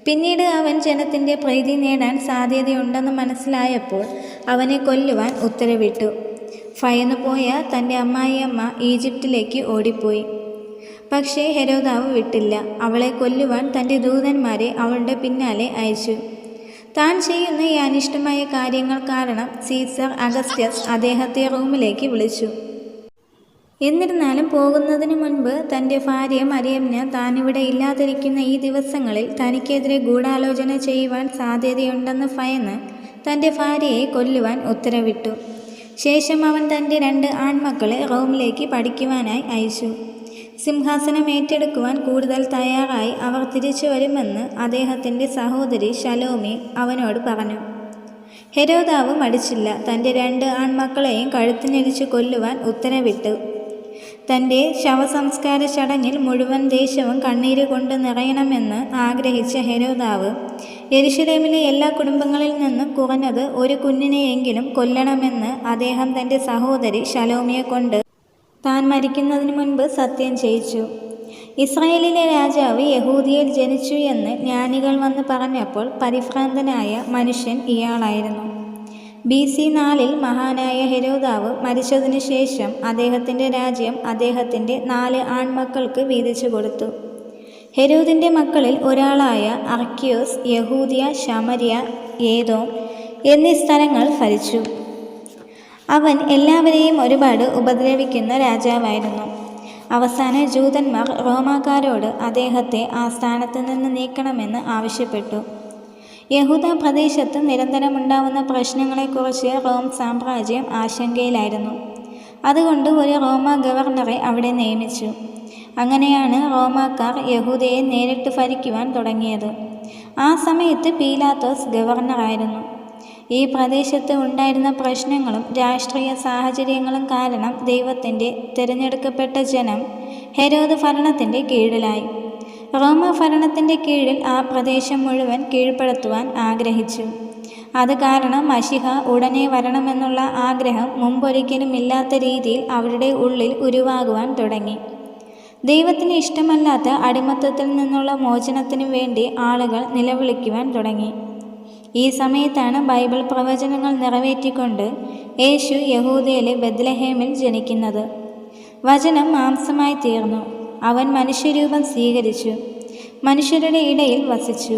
പിന്നീട് അവൻ ജനത്തിൻ്റെ പ്രീതി നേടാൻ സാധ്യതയുണ്ടെന്ന് മനസ്സിലായപ്പോൾ അവനെ കൊല്ലുവാൻ ഉത്തരവിട്ടു. ഭയന്നുപോയ തൻ്റെ അമ്മായിയമ്മ ഈജിപ്തിലേക്ക് ഓടിപ്പോയി. പക്ഷേ ഹെരോദാവ് വിട്ടില്ല. അവളെ കൊല്ലുവാൻ തൻ്റെ ദൂതന്മാരെ അവളുടെ പിന്നാലെ അയച്ചു. താൻ ചെയ്യുന്ന ഈ അനിഷ്ടമായ കാര്യങ്ങൾ കാരണം സീസർ അഗസ്റ്റ്യസ് അദ്ദേഹത്തെ റോമിലേക്ക് വിളിച്ചു. എന്നിരുന്നാലും പോകുന്നതിന് മുൻപ് തൻ്റെ ഭാര്യ മറിയമിന് താനിവിടെ ഇല്ലാതിരിക്കുന്ന ഈ ദിവസങ്ങളിൽ തനിക്കെതിരെ ഗൂഢാലോചന ചെയ്യുവാൻ സാധ്യതയുണ്ടെന്ന് ഭയന്ന് തൻ്റെ ഭാര്യയെ കൊല്ലുവാൻ ഉത്തരവിട്ടു. ശേഷം അവൻ തൻ്റെ 2 ആൺമക്കളെ റോമിലേക്ക് പഠിക്കുവാനായി അയച്ചു. സിംഹാസനം ഏറ്റെടുക്കുവാൻ കൂടുതൽ തയ്യാറായി അവർ തിരിച്ചു വരുമെന്ന് അദ്ദേഹത്തിൻ്റെ സഹോദരി ശലോമി അവനോട് പറഞ്ഞു. ഹെരോദാവ് മടിച്ചില്ല. തൻ്റെ 2 ആൺമക്കളെയും കഴുത്തിനരിച്ചു കൊല്ലുവാൻ ഉത്തരവിട്ടു. തൻ്റെ ശവസംസ്കാര ചടങ്ങിൽ മുഴുവൻ ദേശവും കണ്ണീര് കൊണ്ട് നിറയണമെന്ന് ആഗ്രഹിച്ച ഹെരോദാവ് യെരുശലേമിലെ എല്ലാ കുടുംബങ്ങളിൽ നിന്നും കുറഞ്ഞത് ഒരു കുഞ്ഞിനെയെങ്കിലും കൊല്ലണമെന്ന് അദ്ദേഹം തൻ്റെ സഹോദരി ശലോമിയെ കൊണ്ട് താൻ മരിക്കുന്നതിന് മുൻപ് സത്യം ചെയ്യിച്ചു. ഇസ്രായേലിലെ രാജാവ് യഹൂദിയയിൽ ജനിച്ചു എന്ന് ജ്ഞാനികൾ വന്ന് പറഞ്ഞപ്പോൾ പരിഭ്രാന്തനായ മനുഷ്യൻ ഇയാളായിരുന്നു. BC 4 മഹാനായ ഹെരോദാവ് മരിച്ചതിനു ശേഷം അദ്ദേഹത്തിൻ്റെ രാജ്യം അദ്ദേഹത്തിൻ്റെ 4 ആൺമക്കൾക്ക് വീതിച്ചു കൊടുത്തു. ഹെരോദിൻ്റെ മക്കളിൽ ഒരാളായ അർക്കിയോസ് യഹൂദിയ, ശമരിയ, ഏദോം എന്നീ സ്ഥലങ്ങൾ ഭരിച്ചു. അവൻ എല്ലാവരെയും ഒരുപാട് ഉപദ്രവിക്കുന്ന രാജാവായിരുന്നു. അവസാന ജൂതന്മാർ റോമാക്കാരോട് അദ്ദേഹത്തെ ആ സ്ഥാനത്ത് നിന്ന് നീക്കണമെന്ന് ആവശ്യപ്പെട്ടു. യഹൂദ പ്രദേശത്ത് നിരന്തരമുണ്ടാവുന്ന പ്രശ്നങ്ങളെക്കുറിച്ച് റോം സാമ്രാജ്യം ആശങ്കയിലായിരുന്നു. അതുകൊണ്ട് ഒരു റോമ ഗവർണറെ അവിടെ നിയമിച്ചു. അങ്ങനെയാണ് റോമാക്കാർ യഹൂദയെ നേരിട്ട് ഭരിക്കുവാൻ തുടങ്ങിയത്. ആ സമയത്ത് പീലാത്തോസ് ഗവർണറായിരുന്നു. ഈ പ്രദേശത്ത് ഉണ്ടായിരുന്ന പ്രശ്നങ്ങളും രാഷ്ട്രീയ സാഹചര്യങ്ങളും കാരണം ദൈവത്തിൻ്റെ തിരഞ്ഞെടുക്കപ്പെട്ട ജനം ഹെരോദ് ഭരണത്തിൻ്റെ കീഴിലായി. റോമ ഭരണത്തിൻ്റെ കീഴിൽ ആ പ്രദേശം മുഴുവൻ കീഴ്പ്പെടുത്തുവാൻ ആഗ്രഹിച്ചു. അത് കാരണം മശിഹ ഉടനെ വരണമെന്നുള്ള ആഗ്രഹം മുമ്പൊരിക്കലും ഇല്ലാത്ത രീതിയിൽ അവരുടെ ഉള്ളിൽ ഉരുവാകുവാൻ തുടങ്ങി. ദൈവത്തിന് ഇഷ്ടമല്ലാത്ത അടിമത്തത്തിൽ നിന്നുള്ള മോചനത്തിനു വേണ്ടി ആളുകൾ നിലവിളിക്കുവാൻ തുടങ്ങി. ഈ സമയത്താണ് ബൈബിൾ പ്രവചനങ്ങൾ നിറവേറ്റിക്കൊണ്ട് യേശു യഹൂദയിലെ ബെത്ലഹേമിൽ ജനിക്കുന്നത്. വചനം മാംസമായി തീർന്നു. അവൻ മനുഷ്യരൂപം സ്വീകരിച്ചു. മനുഷ്യരുടെ ഇടയിൽ വസിച്ചു.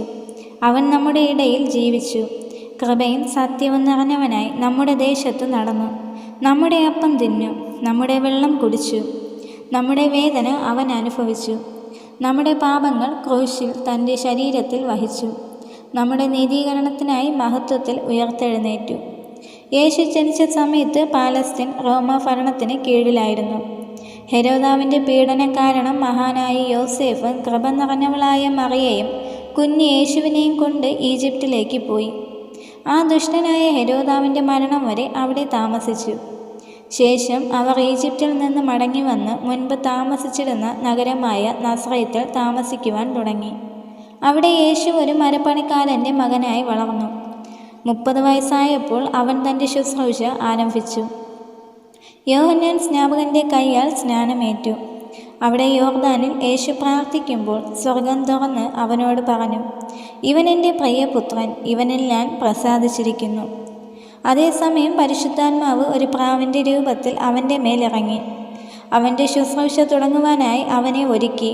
അവൻ നമ്മുടെ ഇടയിൽ ജീവിച്ചു. കൃപയും സത്യവും നിറഞ്ഞവനായി നമ്മുടെ ദേശത്ത് നടന്നു. നമ്മുടെ അപ്പം തിന്നു. നമ്മുടെ വെള്ളം കുടിച്ചു. നമ്മുടെ വേദന അവൻ അനുഭവിച്ചു. നമ്മുടെ പാപങ്ങൾ ക്രൂശിൽ തൻ്റെ ശരീരത്തിൽ വഹിച്ചു. നമ്മുടെ നീതീകരണത്തിനായി മഹത്വത്തിൽ ഉയർത്തെഴുന്നേറ്റു. യേശു ജനിച്ച സമയത്ത് പാലസ്തീൻ റോമ ഭരണത്തിന് കീഴിലായിരുന്നു. ഹെരോദാവിൻ്റെ പീഡനം കാരണം മഹാനായ യോസേഫ് കൃപ നിറഞ്ഞവളായ മറിയയും കുഞ്ഞ് യേശുവിനെയും കൊണ്ട് ഈജിപ്തിലേക്ക് പോയി. ആ ദുഷ്ടനായ ഹെരോദാവിൻ്റെ മരണം വരെ അവിടെ താമസിച്ചു. ശേഷം അവർ ഈജിപ്തിൽ നിന്ന് മടങ്ങി വന്ന് മുൻപ് താമസിച്ചിരുന്ന നഗരമായ നസ്രയത്തിൽ താമസിക്കുവാൻ തുടങ്ങി. അവിടെ യേശു ഒരു മരപ്പണിക്കാരൻ്റെ മകനായി വളർന്നു. 30 വയസ്സായപ്പോൾ അവൻ തൻ്റെ ശുശ്രൂഷ ആരംഭിച്ചു. യോഹന്നാൻ സ്നാപകൻ്റെ കൈയാൽ സ്നാനമേറ്റു. അവിടെ യോർദാനിൽ യേശു പ്രാർത്ഥിക്കുമ്പോൾ സ്വർഗം തുറന്ന് അവനോട് പറഞ്ഞു, ഇവൻ എൻ്റെ പ്രിയപുത്രൻ, ഇവനിൽ ഞാൻ പ്രസാദിച്ചിരിക്കുന്നു. അതേസമയം പരിശുദ്ധാത്മാവ് ഒരു പ്രാവിൻ്റെ രൂപത്തിൽ അവൻ്റെ മേലിറങ്ങി. അവൻ്റെ ശുശ്രൂഷ തുടങ്ങുവാനായി അവനെ ഒരുക്കി.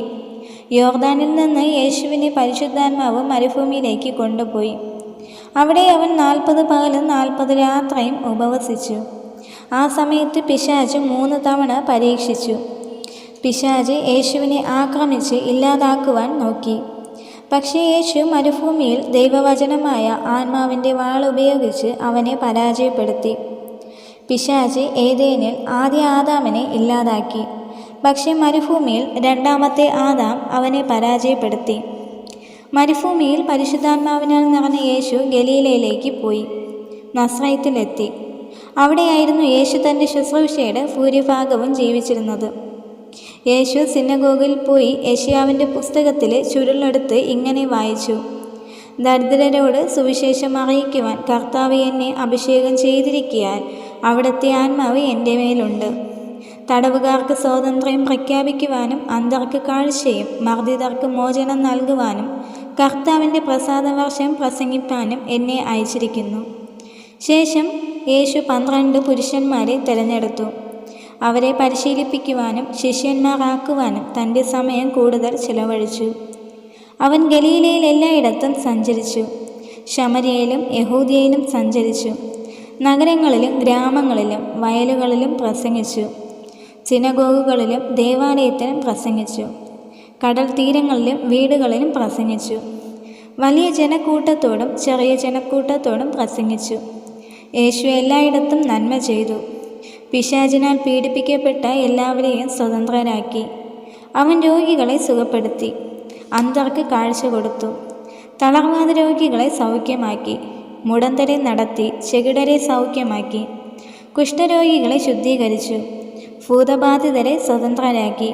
യോർദാനിൽ നിന്ന് യേശുവിനെ പരിശുദ്ധാത്മാവ് മരുഭൂമിയിലേക്ക് കൊണ്ടുപോയി. അവിടെ അവൻ 40 പകലും 40 രാത്രിയും ഉപവസിച്ചു. ആ സമയത്ത് പിശാച് 3 തവണ പരീക്ഷിച്ചു. പിശാച് യേശുവിനെ ആക്രമിച്ച് ഇല്ലാതാക്കുവാൻ നോക്കി. പക്ഷേ യേശു മരുഭൂമിയിൽ ദൈവവചനമായ ആത്മാവിൻ്റെ വാൾ ഉപയോഗിച്ച് അവനെ പരാജയപ്പെടുത്തി. പിശാച് ഏദേനിൽ ആദ്യ ആദാമിനെ ഇല്ലാതാക്കി. പക്ഷേ മരുഭൂമിയിൽ രണ്ടാമത്തെ ആദാം അവനെ പരാജയപ്പെടുത്തി. മരുഭൂമിയിൽ പരിശുദ്ധാത്മാവിനാൽ നിറഞ്ഞ യേശു ഗലീലയിലേക്ക് പോയി നസ്രയത്തിലെത്തി. അവിടെയായിരുന്നു യേശു തൻ്റെ ശുശ്രൂഷയുടെ ഭൂരിഭാഗവും ജീവിച്ചിരുന്നത്. യേശു സിനഗോഗിൽ പോയി യെശയ്യാവിൻ്റെ പുസ്തകത്തിലെ ചുരുളെടുത്ത് ഇങ്ങനെ വായിച്ചു: ദരിദ്രരോട് സുവിശേഷം അറിയിക്കുവാൻ കർത്താവ് എന്നെ അഭിഷേകം ചെയ്തിരിക്കയാൽ അവിടുത്തെ ആത്മാവ് എൻ്റെ മേലുണ്ട്. തടവുകാർക്ക് സ്വാതന്ത്ര്യം പ്രഖ്യാപിക്കുവാനും അന്ധർക്ക് കാഴ്ചയും മർദ്ദിതർക്ക് മോചനം നൽകുവാനും കർത്താവിൻ്റെ പ്രസാദവർഷം പ്രസംഗിപ്പാനും എന്നെ അയച്ചിരിക്കുന്നു. ശേഷം യേശു 12 പുരുഷന്മാരെ തിരഞ്ഞെടുത്തു. അവരെ പരിശീലിപ്പിക്കുവാനും ശിഷ്യന്മാരാക്കുവാനും തൻ്റെ സമയം കൂടുതൽ ചിലവഴിച്ചു. അവൻ ഗലീലയിൽ എല്ലായിടത്തും സഞ്ചരിച്ചു. ശമര്യയിലും യഹൂദിയയിലും സഞ്ചരിച്ചു. നഗരങ്ങളിലും ഗ്രാമങ്ങളിലും വയലുകളിലും പ്രസംഗിച്ചു. സിനഗോഗുകളിലും ദേവാലയത്തിലും പ്രസംഗിച്ചു. കടൽ തീരങ്ങളിലും വീടുകളിലും പ്രസംഗിച്ചു. വലിയ ജനക്കൂട്ടത്തോടും ചെറിയ ജനക്കൂട്ടത്തോടും പ്രസംഗിച്ചു. യേശു എല്ലായിടത്തും നന്മ ചെയ്തു. പിശാചിനാൽ പീഡിപ്പിക്കപ്പെട്ട എല്ലാവരെയും സ്വതന്ത്രരാക്കി. അവൻ രോഗികളെ സുഖപ്പെടുത്തി, അന്ധർക്ക് കാഴ്ച കൊടുത്തു, തളർവാദ രോഗികളെ സൗഖ്യമാക്കി, മുടന്തരെ നടത്തി, ചെകിടരെ സൗഖ്യമാക്കി, കുഷ്ഠരോഗികളെ ശുദ്ധീകരിച്ചു, ഭൂതബാധിതരെ സ്വതന്ത്രരാക്കി,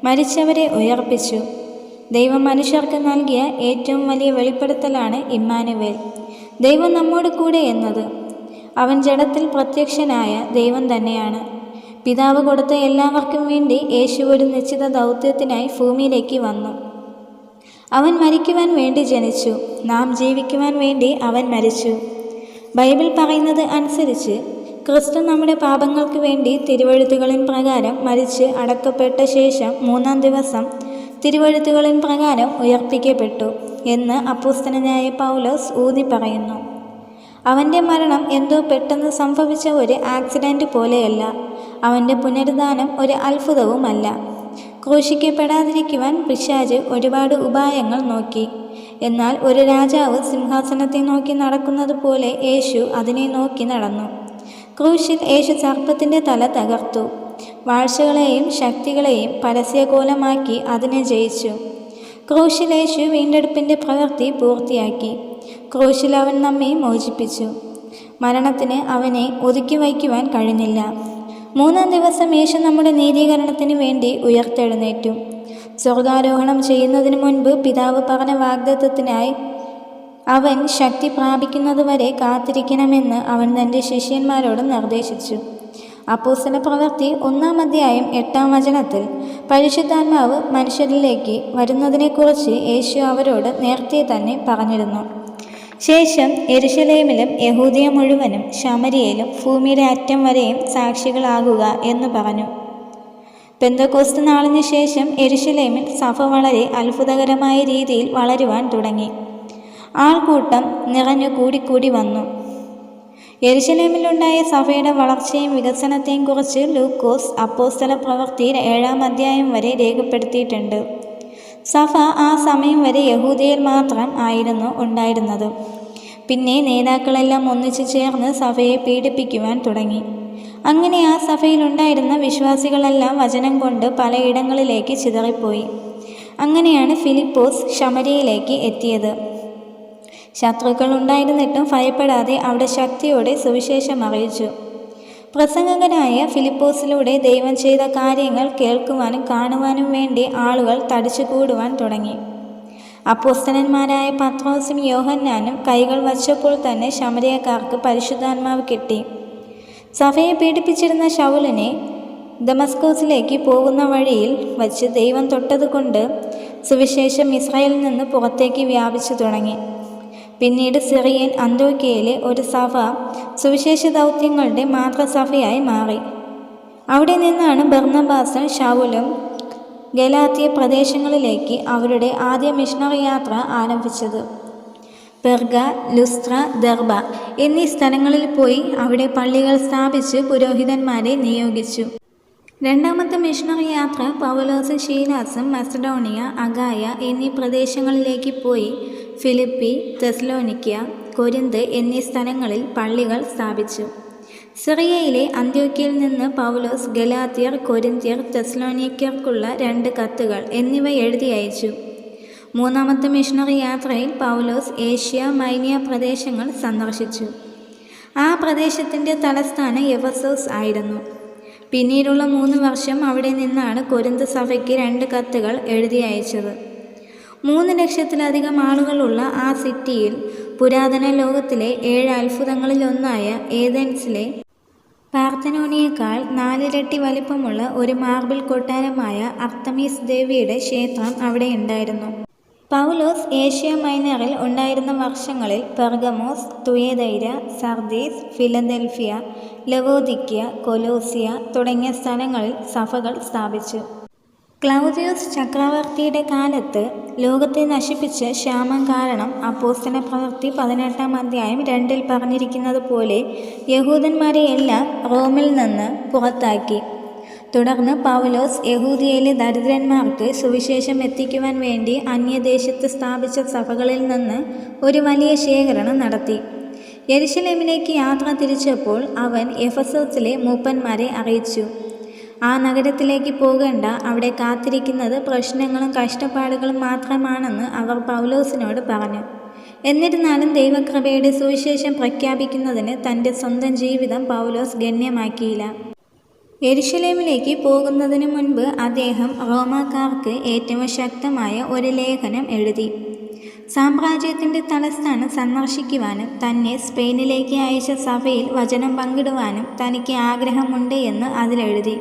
മരിച്ചവരെ ഉയർപ്പിച്ചു. ദൈവം മനുഷ്യർക്ക് നൽകിയ ഏറ്റവും വലിയ വെളിപ്പെടുത്തലാണ് ഇമ്മാനുവേൽ, ദൈവം നമ്മോട് കൂടെ എന്നത്. അവൻ ജഡത്തിൽ പ്രത്യക്ഷനായ ദൈവം തന്നെയാണ്. പിതാവ് കൊടുത്ത എല്ലാവർക്കും വേണ്ടി യേശു ഒരു നിശ്ചിത ദൗത്യത്തിനായി ഭൂമിയിലേക്ക് വന്നു. അവൻ മരിക്കുവാൻ വേണ്ടി ജനിച്ചു. നാം ജീവിക്കുവാൻ വേണ്ടി അവൻ മരിച്ചു. ബൈബിൾ പറയുന്നത് അനുസരിച്ച് ക്രിസ്തു നമ്മുടെ പാപങ്ങൾക്ക് വേണ്ടി തിരുവെഴുത്തുകളിൻ പ്രകാരം മരിച്ച് അടക്കപ്പെട്ട ശേഷം 3-ാം ദിവസം തിരുവെഴുത്തുകളിൻ പ്രകാരം ഉയർപ്പിക്കപ്പെട്ടു എന്ന് അപ്പോസ്തലനായ പൗലോസ് ഊന്നി പറയുന്നു. അവൻ്റെ മരണം എന്തോ പെട്ടെന്ന് സംഭവിച്ച ഒരു ആക്സിഡൻറ്റ് പോലെയല്ല. അവൻ്റെ പുനരുദ്ധാനം ഒരു അത്ഭുതവുമല്ല. ക്രൂശിക്കപ്പെടാതിരിക്കുവാൻ പിശാച് ഒരുപാട് ഉപായങ്ങൾ നോക്കി. എന്നാൽ ഒരു രാജാവ് സിംഹാസനത്തെ നോക്കി നടക്കുന്നത് പോലെ യേശു അതിനെ നോക്കി നടന്നു. ക്രൂശിൽ യേശു സർപ്പത്തിൻ്റെ തല തകർത്തു. വാഴ്ചകളെയും ശക്തികളെയും പരസ്യകോലമാക്കി അതിനെ ജയിച്ചു. ക്രൂശിൽ യേശു വീണ്ടെടുപ്പിൻ്റെ പ്രവൃത്തി പൂർത്തിയാക്കി. ക്രൂശിൽ അവൻ നമ്മെ മോചിപ്പിച്ചു. മരണത്തിന് അവനെ ഒതുക്കി വയ്ക്കുവാൻ കഴിഞ്ഞില്ല. 3-ാം ദിവസം യേശു നമ്മുടെ നീതീകരണത്തിന് വേണ്ടി ഉയർത്തെഴുന്നേറ്റു. സ്വർഗാരോഹണം ചെയ്യുന്നതിന് മുൻപ് പിതാവ് പറഞ്ഞ വാഗ്ദത്തത്തിനായി അവൻ ശക്തി പ്രാപിക്കുന്നതുവരെ കാത്തിരിക്കണമെന്ന് അവൻ തൻ്റെ ശിഷ്യന്മാരോട് നിർദ്ദേശിച്ചു. അപ്പോസ്തല പ്രവൃത്തി 1-ാം അധ്യായം 8-ാം വചനത്തിൽ പരിശുദ്ധാത്മാവ് മനുഷ്യരിലേക്ക് വരുന്നതിനെക്കുറിച്ച് യേശു അവരോട് നേരത്തെ തന്നെ പറഞ്ഞിരുന്നു. ശേഷം യെരുശലേമിലും യഹൂദിയ മുഴുവനും ശമര്യയിലും ഭൂമിയുടെ അറ്റം വരെയും സാക്ഷികളാകുക എന്ന് പറഞ്ഞു. പെന്തക്കോസ്ത് നാളിന് ശേഷം യെരുശലേമിൽ സഭ വളരെ അത്ഭുതകരമായ രീതിയിൽ വളരുവാൻ തുടങ്ങി. ആൾക്കൂട്ടം നിറഞ്ഞു കൂടിക്കൂടി വന്നു. യെരുശലേമിലുണ്ടായ സഭയുടെ വളർച്ചയും വികസനത്തെയും കുറിച്ച് ലൂക്കോസ് അപ്പോസ്തല പ്രവൃത്തി 7-ാം അധ്യായം വരെ രേഖപ്പെടുത്തിയിട്ടുണ്ട്. സഭ ആ സമയം വരെ യഹൂദിയയിൽ മാത്രം ആയിരുന്നു ഉണ്ടായിരുന്നത്. പിന്നെ നേതാക്കളെല്ലാം ഒന്നിച്ചു ചേർന്ന് സഭയെ പീഡിപ്പിക്കുവാൻ തുടങ്ങി. അങ്ങനെ ആ സഭയിലുണ്ടായിരുന്ന വിശ്വാസികളെല്ലാം വചനം കൊണ്ട് പലയിടങ്ങളിലേക്ക് ചിതറിപ്പോയി. അങ്ങനെയാണ് ഫിലിപ്പോസ് ശമര്യയിലേക്ക് എത്തിയത്. ശത്രുക്കൾ ഉണ്ടായിരുന്നിട്ടും ഭയപ്പെടാതെ അവിടെ ശക്തിയോടെ സുവിശേഷം അറിയിച്ചു. പ്രസംഗകനായ ഫിലിപ്പോസിലൂടെ ദൈവം ചെയ്ത കാര്യങ്ങൾ കേൾക്കുവാനും കാണുവാനും വേണ്ടി ആളുകൾ തടിച്ചു കൂടുവാൻ തുടങ്ങി. അപ്പോസ്തലന്മാരായ പത്രോസും യോഹന്നാനും കൈകൾ വച്ചപ്പോൾ തന്നെ ശമര്യക്കാർക്ക് പരിശുദ്ധാത്മാവ് കിട്ടി. സഭയെ പീഡിപ്പിച്ചിരുന്ന ശൗലിനെ ദമസ്കോസിലേക്ക് പോകുന്ന വഴിയിൽ വച്ച് ദൈവം തൊട്ടതുകൊണ്ട് സുവിശേഷം ഇസ്രായേലിൽ നിന്ന് പുറത്തേക്ക് വ്യാപിച്ചു തുടങ്ങി. പിന്നീട് സിറിയൻ അന്ത്യോക്യയിലെ ഒരു സഭ സുവിശേഷ ദൗത്യങ്ങളുടെ മാതൃസഭയായി മാറി. അവിടെ നിന്നാണ് ബർന്നബാസും ശൗലും ഗലാത്യ പ്രദേശങ്ങളിലേക്ക് അവരുടെ ആദ്യ മിഷണറി യാത്ര ആരംഭിച്ചത്. പെർഗ, ലുസ്ത്ര, ദർബ എന്നീ സ്ഥലങ്ങളിൽ പോയി അവിടെ പള്ളികൾ സ്ഥാപിച്ച് പുരോഹിതന്മാരെ നിയോഗിച്ചു. രണ്ടാമത്തെ മിഷണറി യാത്ര പൗലോസും ശീലാസും മസഡോണിയ, അഗായ എന്നീ പ്രദേശങ്ങളിലേക്ക് പോയി ഫിലിപ്പി, തെസ്സലോനിക്ക, കൊരിന്ത് എന്നീ സ്ഥലങ്ങളിൽ പള്ളികൾ സ്ഥാപിച്ചു. സിറിയയിലെ അന്ത്യോക്യയിൽ നിന്ന് പൗലോസ് ഗലാത്യർ, കൊരിന്ത്യർ, തെസ്സലോനിക്കർക്കുള്ള 2 കത്തുകൾ എന്നിവ എഴുതി അയച്ചു. മൂന്നാമത്തെ മിഷണറി യാത്രയിൽ പൗലോസ് ഏഷ്യ മൈനിയ പ്രദേശങ്ങൾ സന്ദർശിച്ചു. ആ പ്രദേശത്തിൻ്റെ തലസ്ഥാനം എഫെസോസ് ആയിരുന്നു. പിന്നീടുള്ള 3 വർഷം അവിടെ നിന്നാണ് കൊരിന്ത് സഭയ്ക്ക് 2 കത്തുകൾ എഴുതി അയച്ചത്. 3 ലക്ഷത്തിലധികം ആളുകളുള്ള ആ സിറ്റിയിൽ പുരാതന ലോകത്തിലെ 7 അത്ഭുതങ്ങളിലൊന്നായ ഏഥൻസിലെ പാർത്തനോണിയേക്കാൾ 4 ഇരട്ടി വലിപ്പമുള്ള ഒരു മാർബിൾ കൊട്ടാരമായ അർത്തമീസ് ദേവിയുടെ ക്ഷേത്രം അവിടെ ഉണ്ടായിരുന്നു. പൗലോസ് ഏഷ്യ മൈനറിൽ ഉണ്ടായിരുന്ന വർഷങ്ങളിൽ പെർഗമോസ്, തുയതൈര, സർദീസ്, ഫിലദൽഫിയ, ലവോദിക്യ, കൊലോസിയ തുടങ്ങിയ സ്ഥലങ്ങളിൽ സഭകൾ സ്ഥാപിച്ചു. ക്ലൗദിയോസ് ചക്രവർത്തിയുടെ കാലത്ത് ലോകത്തെ നശിപ്പിച്ച ക്ഷാമം കാരണം അപ്പോസ്തല പ്രവൃത്തി 18-ാം അധ്യായം 2-ൽ പറഞ്ഞിരിക്കുന്നത് പോലെ യഹൂദന്മാരെ എല്ലാം റോമിൽ നിന്ന് പുറത്താക്കി. തുടർന്ന് പൗലോസ് യഹൂദിയയിലെ ദരിദ്രന്മാർക്ക് സുവിശേഷം എത്തിക്കുവാൻ വേണ്ടി അന്യദേശത്ത് സ്ഥാപിച്ച സഭകളിൽ നിന്ന് ഒരു വലിയ ശേഖരണം നടത്തി. യെരുശലേമിലേക്ക് യാത്ര തിരിച്ചപ്പോൾ അവൻ എഫെസോസിലെ മൂപ്പന്മാരെ അറിയിച്ചു. ആ നഗരത്തിലേക്ക് പോകേണ്ട, അവിടെ കാത്തിരിക്കുന്നത് പ്രശ്നങ്ങളും കഷ്ടപ്പാടുകളും മാത്രമാണെന്ന് അവർ പൗലോസിനോട് പറഞ്ഞു. എന്നിരുന്നാലും ദൈവകൃപയുടെ സുവിശേഷം പ്രഖ്യാപിക്കുന്നതിന് തൻ്റെ സ്വന്തം ജീവിതം പൗലോസ് ഗണ്യമാക്കിയില്ല. യെരുശലേമിലേക്ക് പോകുന്നതിന് മുൻപ് അദ്ദേഹം റോമാക്കാർക്ക് ഏറ്റവും ശക്തമായ ഒരു ലേഖനം എഴുതി. സാമ്രാജ്യത്തിൻ്റെ തലസ്ഥാനം സന്ദർശിക്കുവാനും തന്നെ സ്പെയിനിലേക്ക് അയച്ച സഭയിൽ വചനം പങ്കിടുവാനും തനിക്ക് ആഗ്രഹമുണ്ട് എന്ന് അതിലെഴുതി.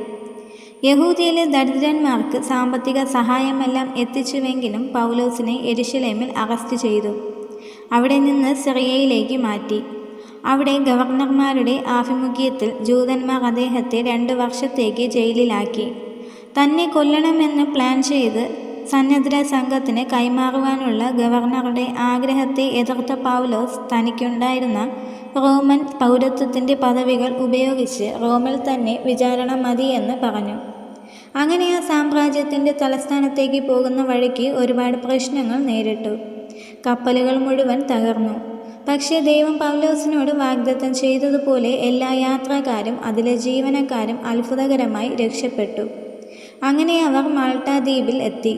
യഹൂദിയയിലെ ദരിദ്രന്മാർക്ക് സാമ്പത്തിക സഹായമെല്ലാം എത്തിച്ചുവെങ്കിലും പൗലോസിനെ യെരുശലേമിൽ അറസ്റ്റ് ചെയ്തു. അവിടെ നിന്ന് സിറിയയിലേക്ക് മാറ്റി. അവിടെ ഗവർണർമാരുടെ ആഭിമുഖ്യത്തിൽ ജൂതന്മാർ അദ്ദേഹത്തെ 2 വർഷത്തേക്ക് ജയിലിലാക്കി. തന്നെ കൊല്ലണമെന്ന് പ്ലാൻ ചെയ്ത് സന്നദ്ധ സംഘത്തിന് കൈമാറുവാനുള്ള ഗവർണറുടെ ആഗ്രഹത്തെ എതിർത്ത പൗലോസ് തനിക്കുണ്ടായിരുന്ന റോമൻ പൗരത്വത്തിൻ്റെ പദവികൾ ഉപയോഗിച്ച് റോമിൽ തന്നെ വിചാരണ മതിയെന്ന് പറഞ്ഞു. അങ്ങനെ ആ സാമ്രാജ്യത്തിൻ്റെ തലസ്ഥാനത്തേക്ക് പോകുന്ന വഴിക്ക് ഒരുപാട് പ്രശ്നങ്ങൾ നേരിട്ടു. കപ്പലുകൾ മുഴുവൻ തകർന്നു. പക്ഷേ ദൈവം പൗലോസിനോട് വാഗ്ദത്തം ചെയ്തതുപോലെ എല്ലാ യാത്രക്കാരും അതിലെ ജീവനക്കാരും അത്ഭുതകരമായി രക്ഷപ്പെട്ടു. അങ്ങനെ അവർ മാൾട്ട ദ്വീപിൽ എത്തി.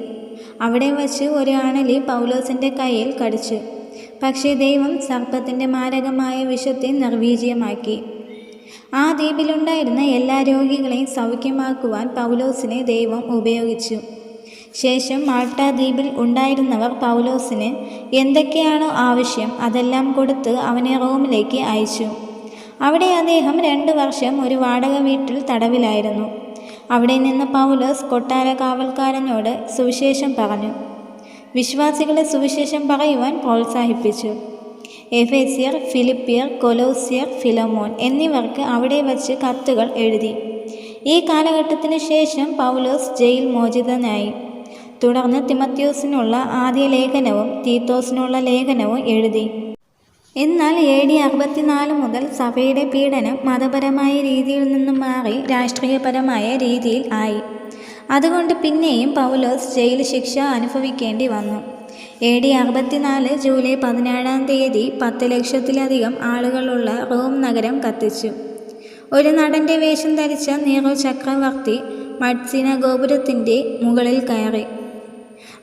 അവിടെ വച്ച് ഒരു അണലി പൗലോസിൻ്റെ കയ്യിൽ കടിച്ചു. പക്ഷേ ദൈവം സർപ്പത്തിൻ്റെ മാരകമായ വിഷത്തെ നിർവീര്യമാക്കി. ആ ദ്വീപിലുണ്ടായിരുന്ന എല്ലാ രോഗികളെയും സൗഖ്യമാക്കുവാൻ പൗലോസിനെ ദൈവം ഉപയോഗിച്ചു. ശേഷം മാൾട്ട ദ്വീപിൽ ഉണ്ടായിരുന്നവർ പൗലോസിന് എന്തൊക്കെയാണോ ആവശ്യം അതെല്ലാം കൊടുത്ത് അവനെ റോമിലേക്ക് അയച്ചു. അവിടെ അദ്ദേഹം 2 വർഷം ഒരു വാടക വീട്ടിൽ തടവിലായിരുന്നു. അവിടെ നിന്ന് പൗലോസ് കൊട്ടാര കാവൽക്കാരനോട് സുവിശേഷം പറഞ്ഞു. വിശ്വാസികളെ സുവിശേഷം പറയുവാൻ പ്രോത്സാഹിപ്പിച്ചു. എഫേസ്യർ, ഫിലിപ്പിയർ, കൊലോസ്യർ, ഫിലമോൻ എന്നിവർക്ക് അവിടെ വച്ച് കത്തുകൾ എഴുതി. ഈ കാലഘട്ടത്തിന് ശേഷം പൗലോസ് ജയിൽ മോചിതനായി. തുടർന്ന് തിമത്യോസിനുള്ള ആദ്യ ലേഖനവും തീത്തോസിനുള്ള ലേഖനവും എഴുതി. എന്നാൽ AD 64 മുതൽ സഭയുടെ പീഡനം മതപരമായ രീതിയിൽ നിന്നും മാറി രാഷ്ട്രീയപരമായ രീതിയിൽ ആയി. അതുകൊണ്ട് പിന്നെയും പൗലോസ് ജയിൽ ശിക്ഷ അനുഭവിക്കേണ്ടി വന്നു. AD 64 ജൂലൈ 17-ാം തീയതി 10 ലക്ഷത്തിലധികം ആളുകളുള്ള റോം നഗരം കത്തിച്ചു. ഒരു നടൻ്റെ വേഷം ധരിച്ച നീറോ ചക്രവർത്തി മഡ്സിന ഗോപുരത്തിൻ്റെ മുകളിൽ കയറി.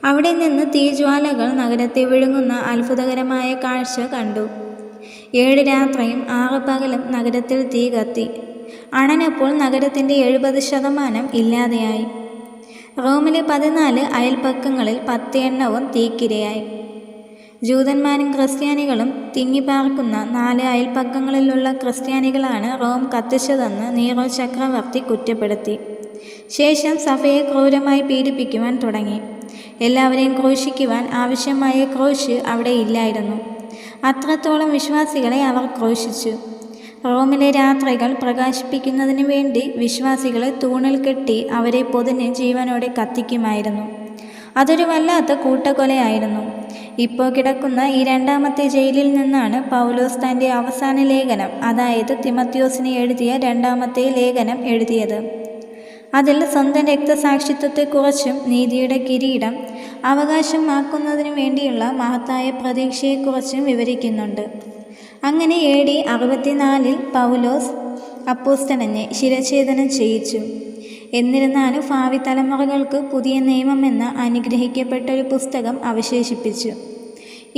അവിടെ നിന്ന് തീജ്വാലകൾ നഗരത്തെ വിഴുങ്ങുന്ന അത്ഭുതകരമായ കാഴ്ച കണ്ടു. 7 രാത്രിയും 6 പകലും നഗരത്തിൽ തീ കത്തി. അണഞ്ഞപ്പോൾ നഗരത്തിൻ്റെ 70% ഇല്ലാതെയായി. റോമിലെ 14 അയൽപ്പക്കങ്ങളിൽ 10 എണ്ണവും തീക്കിരയായി. ജൂതന്മാരും ക്രിസ്ത്യാനികളും തിങ്ങിപ്പാർക്കുന്ന 4 അയൽപ്പക്കങ്ങളിലുള്ള ക്രിസ്ത്യാനികളാണ് റോം കത്തിച്ചതെന്ന് നീറോ ചക്രവർത്തി കുറ്റപ്പെടുത്തി. ശേഷം സഭയെ ക്രൂരമായി പീഡിപ്പിക്കുവാൻ തുടങ്ങി. എല്ലാവരെയും ക്രൂശിക്കുവാൻ ആവശ്യമായ ക്രൂശ് അവിടെ ഇല്ലായിരുന്നു. അത്രത്തോളം വിശ്വാസികളെ അവർ ക്രൂശിച്ചു. റോമിലെ രാത്രികൾ പ്രകാശിപ്പിക്കുന്നതിന് വേണ്ടി വിശ്വാസികളെ തൂണിൽ കെട്ടി അവരെ പൊതിഞ്ഞ് ജീവനോടെ കത്തിക്കുമായിരുന്നു. അതൊരു വല്ലാത്ത കൂട്ടക്കൊലയായിരുന്നു. ഇപ്പോൾ കിടക്കുന്ന ഈ 2ാമത്തെ ജയിലിൽ നിന്നാണ് പൗലോസ് തൻ്റെ അവസാന ലേഖനം, അതായത് തിമത്യോസിന് എഴുതിയ 2ാമത്തെ ലേഖനം എഴുതിയത്. അതിൽ സ്വന്തം രക്തസാക്ഷിത്വത്തെക്കുറിച്ചും നീതിയുടെ കിരീടം അവകാശമാക്കുന്നതിനു വേണ്ടിയുള്ള മഹത്തായ പ്രതീക്ഷയെക്കുറിച്ചും വിവരിക്കുന്നുണ്ട്. അങ്ങനെ AD 64-ൽ പൗലോസ് അപ്പോസ്തലനെ ശിരഛേദനം ചെയ്യിച്ചു. എന്നിരുന്നാലും ഭാവി തലമുറകൾക്ക് പുതിയ നിയമം എന്ന അനുഗ്രഹിക്കപ്പെട്ട ഒരു പുസ്തകം അവശേഷിപ്പിച്ചു.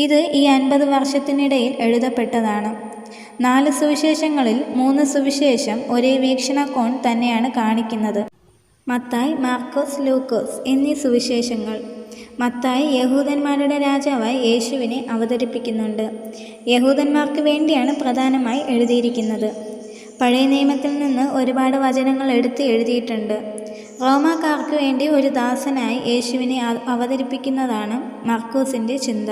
ഇത് ഈ 50 വർഷത്തിനിടയിൽ എഴുതപ്പെട്ടതാണ്. 4 സുവിശേഷങ്ങളിൽ 3 സുവിശേഷം ഒരേ വീക്ഷണകോൺ തന്നെയാണ് കാണിക്കുന്നത്. മത്തായി, മാർക്കോസ്, ലൂക്കോസ് എന്നീ സുവിശേഷങ്ങൾ. മത്തായി യഹൂദന്മാരുടെ രാജാവായി യേശുവിനെ അവതരിപ്പിക്കുന്നുണ്ട്. യഹൂദന്മാർക്ക് വേണ്ടിയാണ് പ്രധാനമായി എഴുതിയിരിക്കുന്നത്. പഴയ നിയമത്തിൽ നിന്ന് ഒരുപാട് വചനങ്ങൾ എടുത്ത് എഴുതിയിട്ടുണ്ട്. റോമാക്കാർക്ക് വേണ്ടി ഒരു ദാസനായി യേശുവിനെ അവതരിപ്പിക്കുന്നതാണ് മാർക്കോസിൻ്റെ ചിന്ത.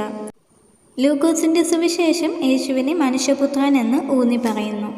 ലൂക്കോസിൻ്റെ സുവിശേഷം യേശുവിനെ മനുഷ്യപുത്രൻ എന്ന് ഊന്നി പറയുന്നു.